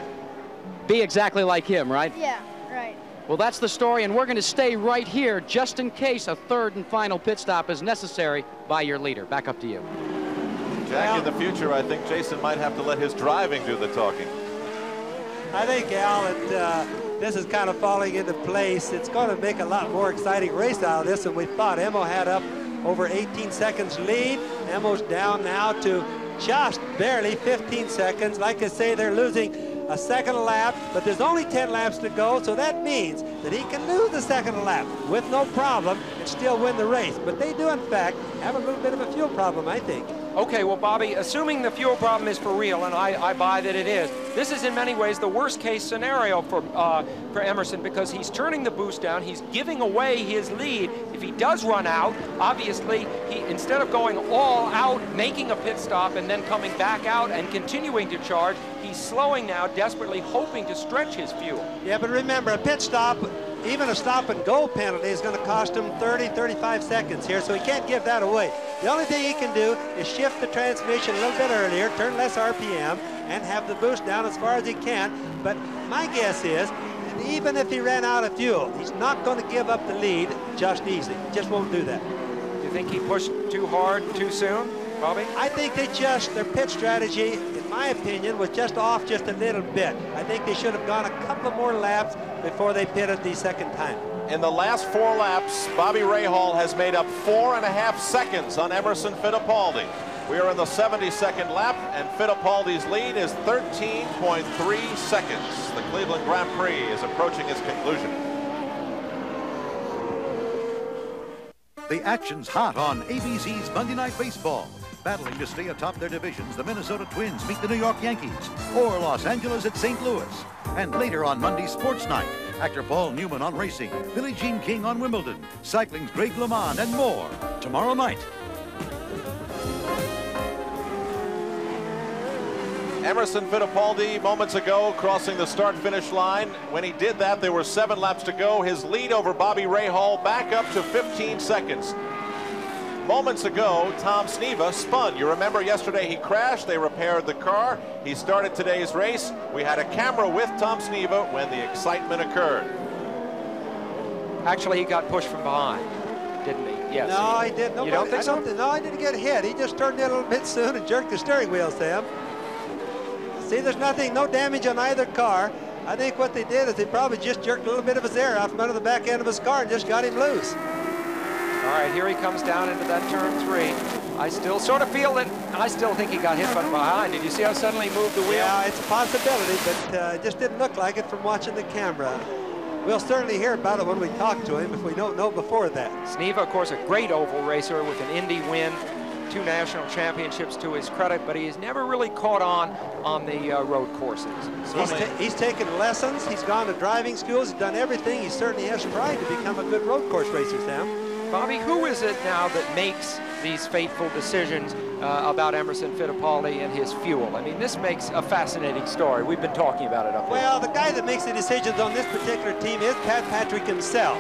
Be exactly like him, right? Yeah, right. Well, that's the story, and we're going to stay right here just in case a third and final pit stop is necessary by your leader. Back up to you. Jack, in the future, I think Jason might have to let his driving do the talking. I think, Al, that this is kind of falling into place. It's going to make a lot more exciting race out of this than we thought. Emmo had up over 18 seconds lead. Emmo's down now to just barely 15 seconds. Like I say, they're losing a second a lap, but there's only 10 laps to go, so that means that he can lose the second a lap with no problem and still win the race. But they do, in fact, have a little bit of a fuel problem, I think. Okay, well, Bobby, assuming the fuel problem is for real, and I buy that it is, this is in many ways the worst-case scenario for Emerson, because he's turning the boost down, he's giving away his lead. If he does run out, obviously, he, instead of going all out, making a pit stop, and then coming back out and continuing to charge, he's slowing now, desperately hoping to stretch his fuel. Yeah, but remember, a pit stop, even a stop-and-go penalty is going to cost him 30, 35 seconds here, so he can't give that away. The only thing he can do is shift the transmission a little bit earlier, turn less RPM, and have the boost down as far as he can. But my guess is, even if he ran out of fuel, he's not going to give up the lead just easy. He just won't do that. Do you think he pushed too hard too soon, Bobby? I think their pit strategy, in my opinion, was just off just a little bit. I think they should have gone a couple more laps before they pitted the second time. In the last 4 laps, Bobby Rahal has made up 4.5 seconds on Emerson Fittipaldi. We are in the 72nd lap, and Fittipaldi's lead is 13.3 seconds. The Cleveland Grand Prix is approaching its conclusion. The action's hot on ABC's Monday Night Baseball. Battling to stay atop their divisions, the Minnesota Twins meet the New York Yankees, or Los Angeles at St. Louis. And later on Monday Sports Night, actor Paul Newman on racing, Billie Jean King on Wimbledon, cycling's Greg LeMond, and more tomorrow night. Emerson Fittipaldi moments ago crossing the start-finish line. When he did that, there were 7 laps to go. His lead over Bobby Rahal back up to 15 seconds. Moments ago, Tom SNEVA spun. You remember yesterday he crashed, they repaired the car. He started today's race. We had a camera with Tom SNEVA when the excitement occurred. Actually, he got pushed from behind, didn't he? Yes. No, he didn't. Nobody, you don't think so? No, he didn't get hit. He just turned in a little bit soon and jerked the steering wheel, Sam. See, there's no damage on either car. I think what they did is they probably just jerked a little bit of his air out from under the back end of his car and just got him loose. All right, here he comes down into that turn 3. I still sort of feel that, I still think he got hit from behind. Did you see how suddenly he moved the wheel? Yeah, it's a possibility, but it just didn't look like it from watching the camera. We'll certainly hear about it when we talk to him if we don't know before that. SNEVA, of course, a great oval racer with an Indy win, 2 national championships to his credit, but he has never really caught on the road courses. He's taken lessons, he's gone to driving schools, he's done everything. He certainly has tried to become a good road course racer, Sam. Bobby, who is it now that makes these fateful decisions about Emerson Fittipaldi and his fuel? I mean, this makes a fascinating story. We've been talking about it up here. Well, the guy that makes the decisions on this particular team is Pat Patrick himself.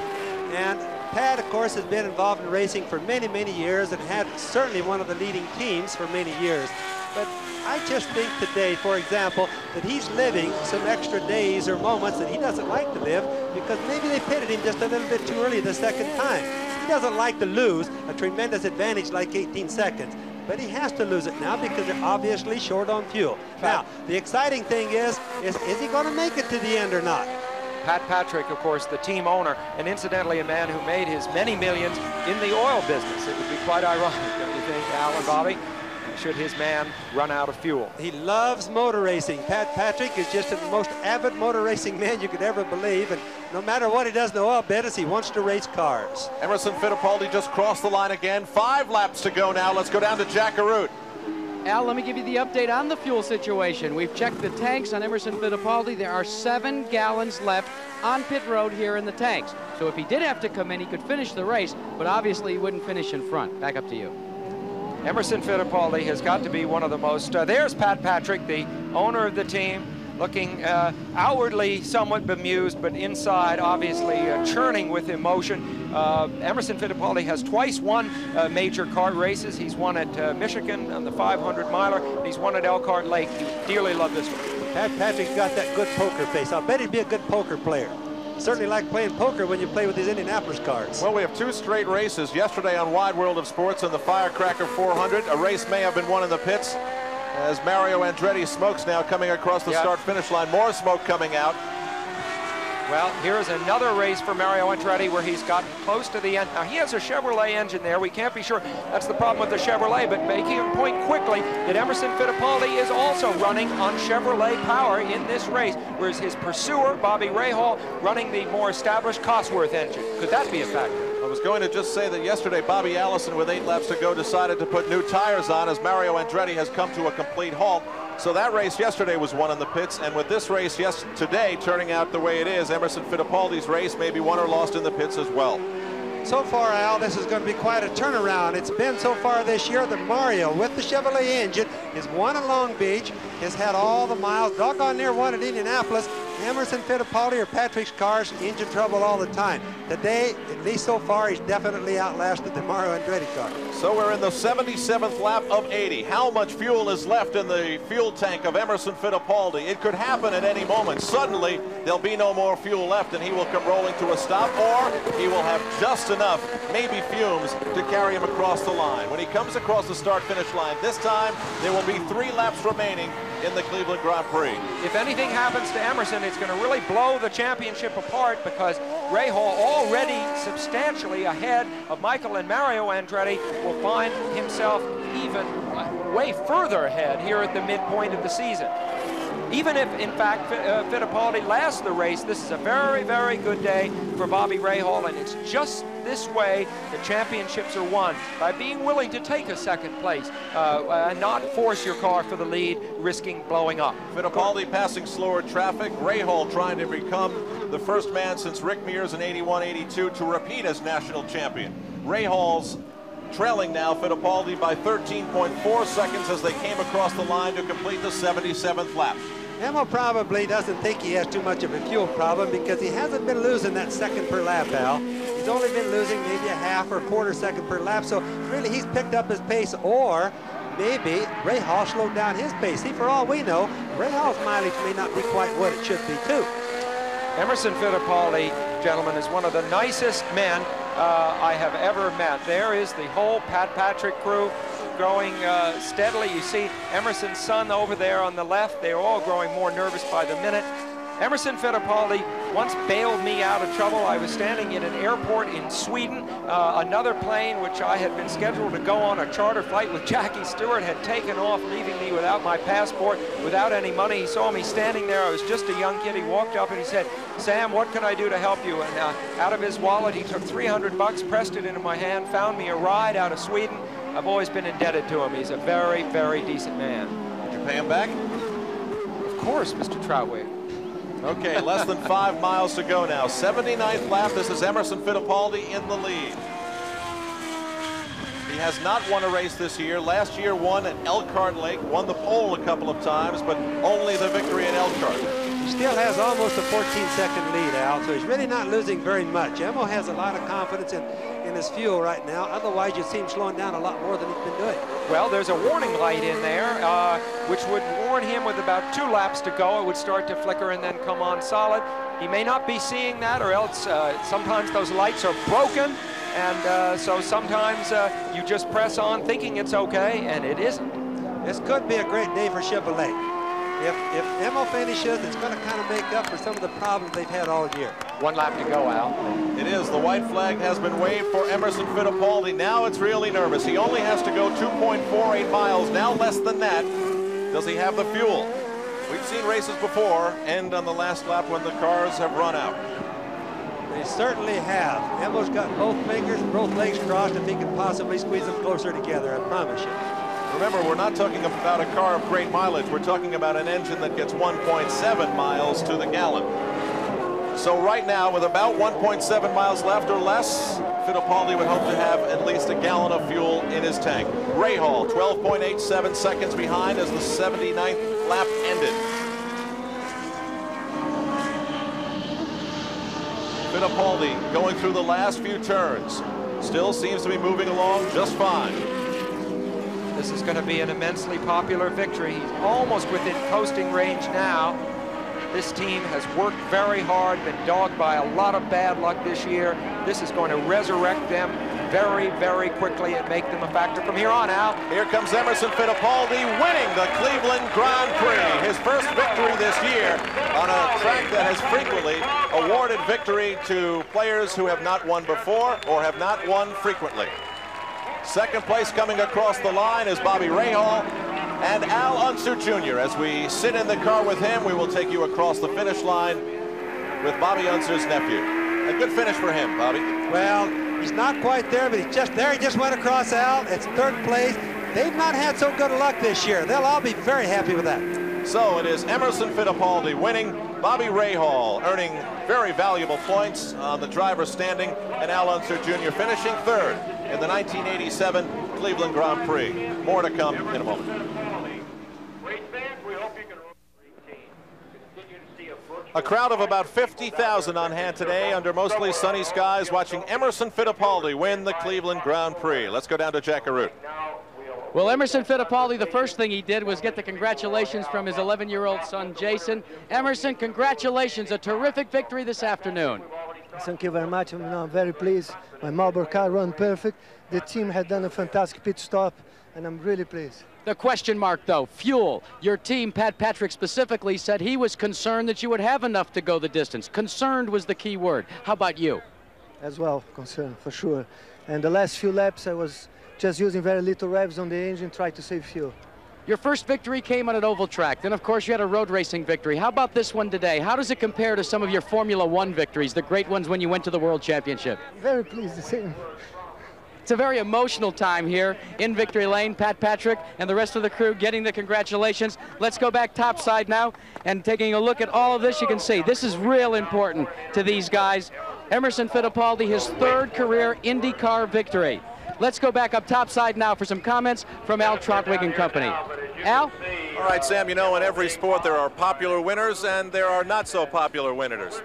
And Pat, of course, has been involved in racing for many, many years and had certainly one of the leading teams for many years. But I just think today, for example, that he's living some extra days or moments that he doesn't like to live because maybe they pitted him just a little bit too early the second time. He doesn't like to lose a tremendous advantage like 18 seconds, but he has to lose it now because they're obviously short on fuel. Now, the exciting thing is he going to make it to the end or not? Pat Patrick, of course, the team owner, and incidentally a man who made his many millions in the oil business. It would be quite ironic, don't you think, Al and Bobby, should his man run out of fuel. He loves motor racing. Pat Patrick is just the most avid motor racing man you could ever believe, and no matter what he does in the oil business, he wants to race cars. Emerson Fittipaldi just crossed the line again. 5 laps to go now. Let's go down to Jack Arute. Al, let me give you the update on the fuel situation. We've checked the tanks on Emerson Fittipaldi. There are 7 gallons left on pit road here in the tanks. So if he did have to come in, he could finish the race, but obviously he wouldn't finish in front. Back up to you. Emerson Fittipaldi has got to be one of the most, there's Pat Patrick, the owner of the team, looking outwardly somewhat bemused, but inside obviously churning with emotion. Emerson Fittipaldi has twice won major kart races. He's won at Michigan on the 500-miler, and he's won at Elkhart Lake. He dearly loved this one. Pat Patrick's got that good poker face. I'll bet he'd be a good poker player. Certainly like playing poker when you play with these Indianapolis cars. Well, we have 2 straight races. Yesterday on Wide World of Sports in the Firecracker 400, a race may have been won in the pits as Mario Andretti smokes now coming across the start-finish line. More smoke coming out. Well, here's another race for Mario Andretti where he's gotten close to the end. Now, he has a Chevrolet engine there. We can't be sure. That's the problem with the Chevrolet, but making a point quickly that Emerson Fittipaldi is also running on Chevrolet power in this race, whereas his pursuer, Bobby Rahal, running the more established Cosworth engine. Could that be a factor? I was going to just say that yesterday Bobby Allison, with 8 laps to go, decided to put new tires on as Mario Andretti has come to a complete halt. So that race yesterday was won in the pits, and with this race today turning out the way it is, Emerson Fittipaldi's race may be won or lost in the pits as well. So far, Al, this is going to be quite a turnaround. It's been so far this year that Mario, with the Chevrolet engine, has won at Long Beach, has had all the miles, doggone near won at Indianapolis. Emerson Fittipaldi or Patrick's cars, engine trouble all the time. Today, at least so far, he's definitely outlasted the Mario Andretti car. So we're in the 77th lap of 80. How much fuel is left in the fuel tank of Emerson Fittipaldi? It could happen at any moment. Suddenly, there'll be no more fuel left, and he will come rolling to a stop, or he will have just enough, maybe fumes, to carry him across the line. When he comes across the start-finish line, this time, there will be 3 laps remaining in the Cleveland Grand Prix. If anything happens to Emerson, it's going to really blow the championship apart, because Rahal, already substantially ahead of Michael and Mario Andretti, will find himself even way further ahead here at the midpoint of the season. Even if, in fact, Fittipaldi lasts the race, this is a very, very good day for Bobby Rahal, and it's just this way the championships are won, by being willing to take a second place and not force your car for the lead, risking blowing up. Fittipaldi passing slower traffic. Rahal trying to become the first man since Rick Mears in 81-82 to repeat as national champion. Rahal's trailing now Fittipaldi by 13.4 seconds as they came across the line to complete the 77th lap. Emma probably doesn't think he has too much of a fuel problem, because he hasn't been losing that second per lap, Al. He's only been losing maybe a half or a quarter second per lap, so really he's picked up his pace, or maybe Rahal slowed down his pace. See, for all we know, Rahal's mileage may not be quite what it should be, too. Emerson Fittipaldi, gentlemen, is one of the nicest men I have ever met. There is the whole Pat Patrick crew growing steadily. You see Emerson's son over there on the left. They're all growing more nervous by the minute. Emerson Fittipaldi once bailed me out of trouble. I was standing in an airport in Sweden. Another plane, which I had been scheduled to go on a charter flight with Jackie Stewart, had taken off, leaving me without my passport, without any money. He saw me standing there. I was just a young kid. He walked up and he said, "Sam, what can I do to help you?" And out of his wallet, he took $300, pressed it into my hand, found me a ride out of Sweden. I've always been indebted to him. He's a very, very decent man. Did you pay him back? Of course, Mr. Troutway. Okay, less than 5 miles to go now. 79th lap. This is Emerson Fittipaldi in the lead. He has not won a race this year. Last year won at Elkhart Lake, won the pole a couple of times, but only the victory at Elkhart. He still has almost a 14-second lead, Al, so he's really not losing very much. Emmo has a lot of confidence in his fuel right now. Otherwise, you'd see him slowing down a lot more than he's been doing. Well, there's a warning light in there, which would warn him with about 2 laps to go. It would start to flicker and then come on solid. He may not be seeing that, or else sometimes those lights are broken, and so sometimes you just press on thinking it's okay, and it isn't. This could be a great day for Chevrolet. If Emmo finishes, it's going to kind of make up for some of the problems they've had all year. One lap to go, Al. It is. The white flag has been waved for Emerson Fittipaldi. Now it's really nervous. He only has to go 2.48 miles, now less than that. Does he have the fuel? We've seen races before end on the last lap when the cars have run out. They certainly have. Emmo's got both fingers, both legs crossed if he can possibly squeeze them closer together, I promise you. Remember, we're not talking about a car of great mileage. We're talking about an engine that gets 1.7 miles to the gallon. So right now, with about 1.7 miles left or less, Fittipaldi would hope to have at least a gallon of fuel in his tank. Rahal, 12.87 seconds behind as the 79th lap ended. Fittipaldi going through the last few turns. Still seems to be moving along just fine. This is going to be an immensely popular victory. He's almost within coasting range now. This team has worked very hard, been dogged by a lot of bad luck this year. This is going to resurrect them very, very quickly and make them a factor from here on out. Here comes Emerson Fittipaldi winning the Cleveland Grand Prix. His first victory this year on a track that has frequently awarded victory to players who have not won before or have not won frequently. Second place coming across the line is Bobby Rahal and Al Unser Jr. As we sit in the car with him, we will take you across the finish line with Bobby Unser's nephew. A good finish for him, Bobby. Well, he's not quite there, but he's just there. He just went across Al. It's third place. They've not had so good luck this year. They'll all be very happy with that. So it is Emerson Fittipaldi winning, Bobby Rahal earning very valuable points on the driver's standing, and Al Unser Jr. finishing third in the 1987 Cleveland Grand Prix. More to come in a moment. A crowd of about 50,000 on hand today under mostly sunny skies watching Emerson Fittipaldi win the Cleveland Grand Prix. Let's go down to Jack Arute. Well, Emerson Fittipaldi, the first thing he did was get the congratulations from his 11-year-old son, Jason. Emerson, congratulations, a terrific victory this afternoon. Thank you very much. I'm very pleased. My Marlboro car ran perfect. The team had done a fantastic pit stop, and I'm really pleased. The question mark, though, fuel. Your team, Pat Patrick specifically, said he was concerned that you would have enough to go the distance. Concerned was the key word. How about you? As well, concerned, for sure. And the last few laps, I was just using very little revs on the engine, trying to save fuel. Your first victory came on an oval track. Then, of course, you had a road racing victory. How about this one today? How does it compare to some of your Formula One victories, the great ones when you went to the World Championship? Very pleased to see him. It's a very emotional time here in Victory Lane. Pat Patrick and the rest of the crew getting the congratulations. Let's go back topside now and taking a look at all of this. You can see this is real important to these guys. Emerson Fittipaldi, his third career IndyCar victory. Let's go back up topside now for some comments from Al Trotwig and company. Al? All right, Sam, you know, in every sport there are popular winners and there are not so popular winners.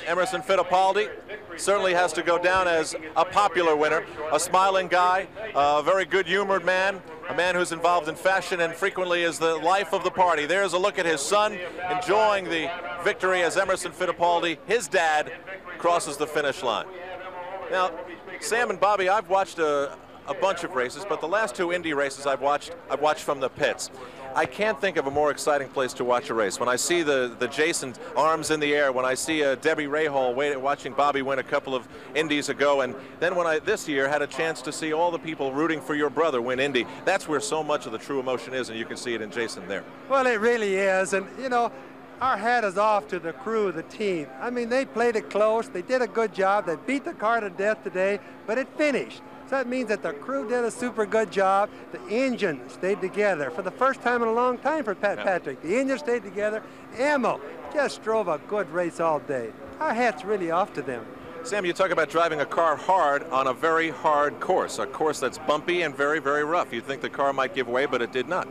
Emerson Fittipaldi certainly has to go down as a popular winner, a smiling guy, a very good-humored man, a man who's involved in fashion and frequently is the life of the party. There's a look at his son enjoying the victory as Emerson Fittipaldi, his dad, crosses the finish line. Now, Sam and Bobby, I've watched a bunch of races, but the last two Indy races I've watched from the pits. I can't think of a more exciting place to watch a race. When I see the Jason arms in the air, when I see Debbie Rahal watching Bobby win a couple of Indies ago, and then when I this year had a chance to see all the people rooting for your brother win Indy, that's where so much of the true emotion is, and you can see it in Jason there. Well, it really is, and you know, our hat is off to the crew, the team. I mean, they played it close. They did a good job. They beat the car to death today, but it finished. So that means that the crew did a super good job. The engine stayed together for the first time in a long time for Pat Patrick. The engine stayed together. Emmo just drove a good race all day. Our hat's really off to them. Sam, you talk about driving a car hard on a very hard course, a course that's bumpy and very, very rough. You'd think the car might give way, but it did not.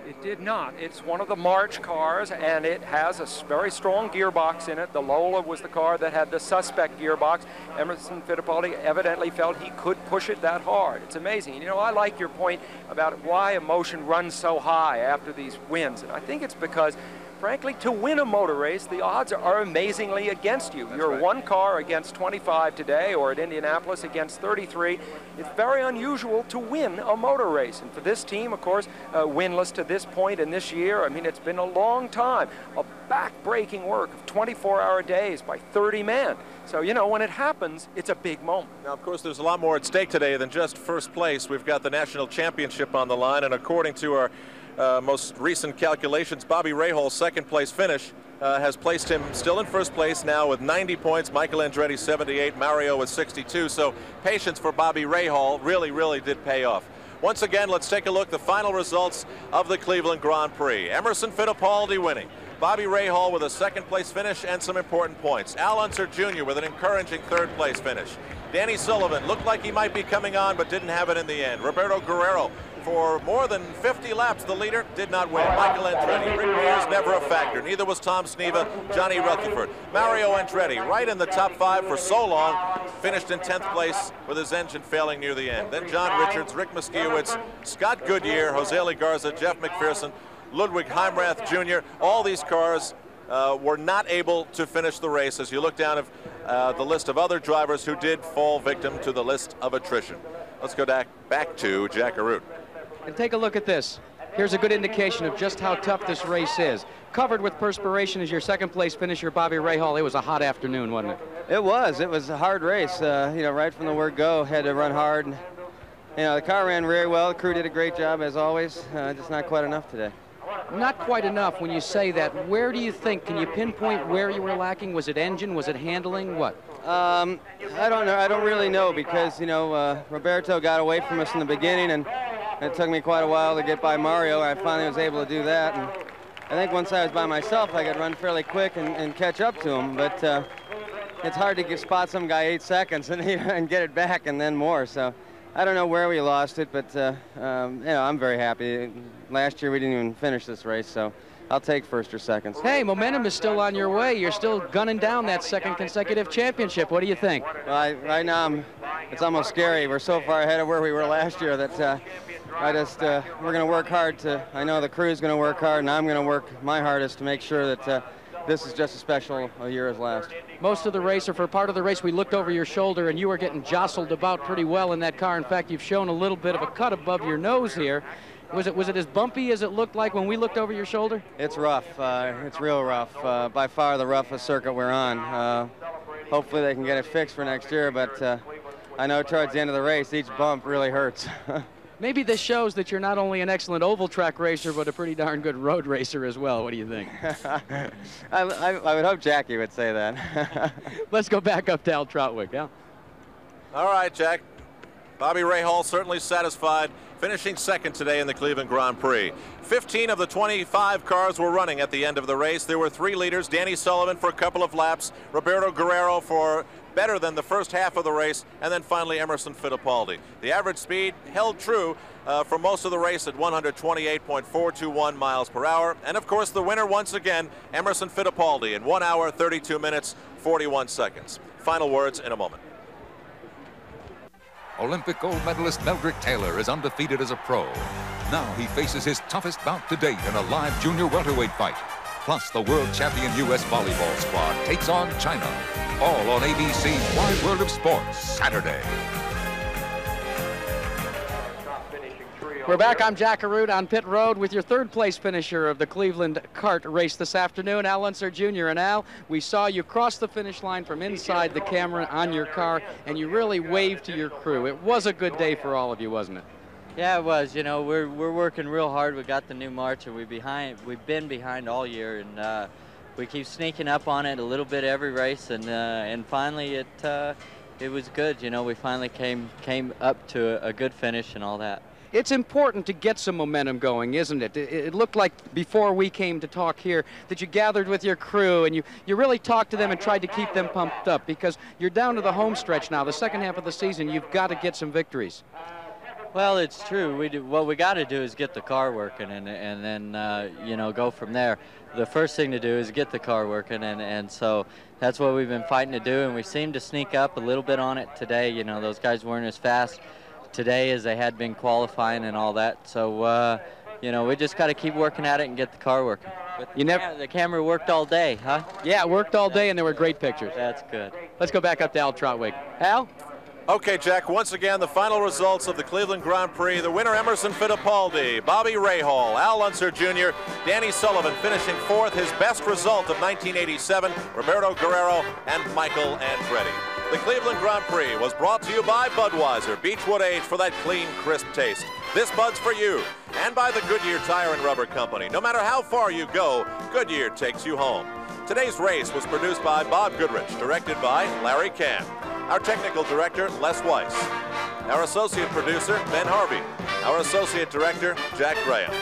It did not. It's one of the March cars, and it has a very strong gearbox in it. The Lola was the car that had the suspect gearbox. Emerson Fittipaldi evidently felt he could push it that hard. It's amazing. You know, I like your point about why emotion runs so high after these wins. And I think it's because frankly, to win a motor race, the odds are amazingly against you. You're right. one car against 25 today, or at Indianapolis against 33. It's very unusual to win a motor race. And for this team, of course, winless to this point in this year, I mean, it's been a long time. A back-breaking work of 24-hour days by 30 men. So, you know, when it happens, it's a big moment. Now, of course, there's a lot more at stake today than just first place. We've got the national championship on the line, and according to our most recent calculations, Bobby Rahal's second-place finish has placed him still in first place now with 90 points. Michael Andretti 78, Mario with 62. So patience for Bobby Rahal really did pay off. Once again, let's take a look at the final results of the Cleveland Grand Prix. Emerson Fittipaldi winning. Bobby Rahal with a second-place finish and some important points. Al Unser Jr. with an encouraging third-place finish. Danny Sullivan looked like he might be coming on, but didn't have it in the end. Roberto Guerrero, for more than 50 laps, the leader, did not win. Michael Andretti, Rick Mears, never a factor. Neither was Tom SNEVA, Johnny Rutherford. Mario Andretti, right in the top 5 for so long, finished in 10th place with his engine failing near the end. Then John Richards, Rick Muskiewicz, Scott Goodyear, Jose Legarza, Jeff McPherson, Ludwig Heimrath Jr. All these cars were not able to finish the race as you look down at the list of other drivers who did fall victim to the list of attrition. Let's go back to Jack Arute. And take a look at this. Here's a good indication of just how tough this race is. Covered with perspiration as your second-place finisher, Bobby Rahal. It was a hot afternoon, wasn't it? It was. It was a hard race. You know, right from the word go, had to run hard. And, you know, the car ran very well. The crew did a great job, as always. Just not quite enough today. Not quite enough when you say that. Where do you think? Can you pinpoint where you were lacking? Was it engine? Was it handling? What? I don't know. I don't really know because, you know, Roberto got away from us in the beginning, and it took me quite a while to get by Mario. I finally was able to do that. And I think once I was by myself, I could run fairly quick and catch up to him. But it's hard to spot some guy 8 seconds and get it back and then more. So I don't know where we lost it, but you know, I'm very happy. Last year we didn't even finish this race, so I'll take first or seconds. Hey, momentum is still on your way. You're still gunning down that second consecutive championship. What do you think? Well, right now, it's almost scary. We're so far ahead of where we were last year that we're going to work hard I know the crew's going to work hard, and I'm going to work my hardest to make sure that this is just as special a year as last. Most of the race, or for part of the race, we looked over your shoulder, and you were getting jostled about pretty well in that car. In fact, you've shown a little bit of a cut above your nose here. Was it as bumpy as it looked like when we looked over your shoulder? It's rough. It's real rough. By far the roughest circuit we're on. Hopefully they can get it fixed for next year, but I know towards the end of the race, each bump really hurts. Maybe this shows that you're not only an excellent oval track racer, but a pretty darn good road racer as well. What do you think? I would hope Jackie would say that. Let's go back up to Al Trautwig, Al. All right, Jack. Bobby Rahal certainly satisfied, finishing second today in the Cleveland Grand Prix. 15 of the 25 cars were running at the end of the race. There were 3 leaders, Danny Sullivan for a couple of laps, Roberto Guerrero for better than the first half of the race, and then finally Emerson Fittipaldi. The average speed held true for most of the race at 128.421 miles per hour. And of course the winner once again, Emerson Fittipaldi, in 1 hour, 32 minutes, 41 seconds. Final words in a moment. Olympic gold medalist Meldrick Taylor is undefeated as a pro. Now he faces his toughest bout to date in a live junior welterweight fight. Plus, the world champion U.S. volleyball squad takes on China. All on ABC's Wide World of Sports, Saturday. We're back. I'm Jack Arute on pit road with your third-place finisher of the Cleveland kart race this afternoon, Al Unser Jr. And Al, we saw you cross the finish line from inside the camera on your car, and you really waved to your crew. It was a good day for all of you, wasn't it? Yeah, it was. You know, we're working real hard. We got the new March, and we've been behind all year, and we keep sneaking up on it a little bit every race, and finally it was good. You know, we finally came up to a good finish and all that. It's important to get some momentum going, isn't it? It looked like before we came to talk here that you gathered with your crew and you really talked to them and tried to keep them pumped up, because you're down to the home stretch now. The second half of the season, you've got to get some victories. Well, it's true. What we got to do is get the car working and then, you know, go from there. The first thing to do is get the car working, and so that's what we've been fighting to do, and we seemed to sneak up a little bit on it today. You know, those guys weren't as fast today as they had been qualifying and all that. So, you know, we just got to keep working at it and get the car working. But the camera worked all day, huh? Yeah, it worked all day, and there were great pictures. That's good. Let's go back up to Al Trotwig. Al? Okay, Jack, once again, the final results of the Cleveland Grand Prix. The winner, Emerson Fittipaldi, Bobby Rahal, Al Unser Jr., Danny Sullivan finishing fourth, his best result of 1987, Roberto Guerrero, and Michael Andretti. The Cleveland Grand Prix was brought to you by Budweiser, Beechwood Age for that clean, crisp taste. This Bud's for you, and by the Goodyear Tire and Rubber Company. No matter how far you go, Goodyear takes you home. Today's race was produced by Bob Goodrich, directed by Larry Kahn. Our technical director, Les Weiss. Our associate producer, Ben Harvey. Our associate director, Jack Graham.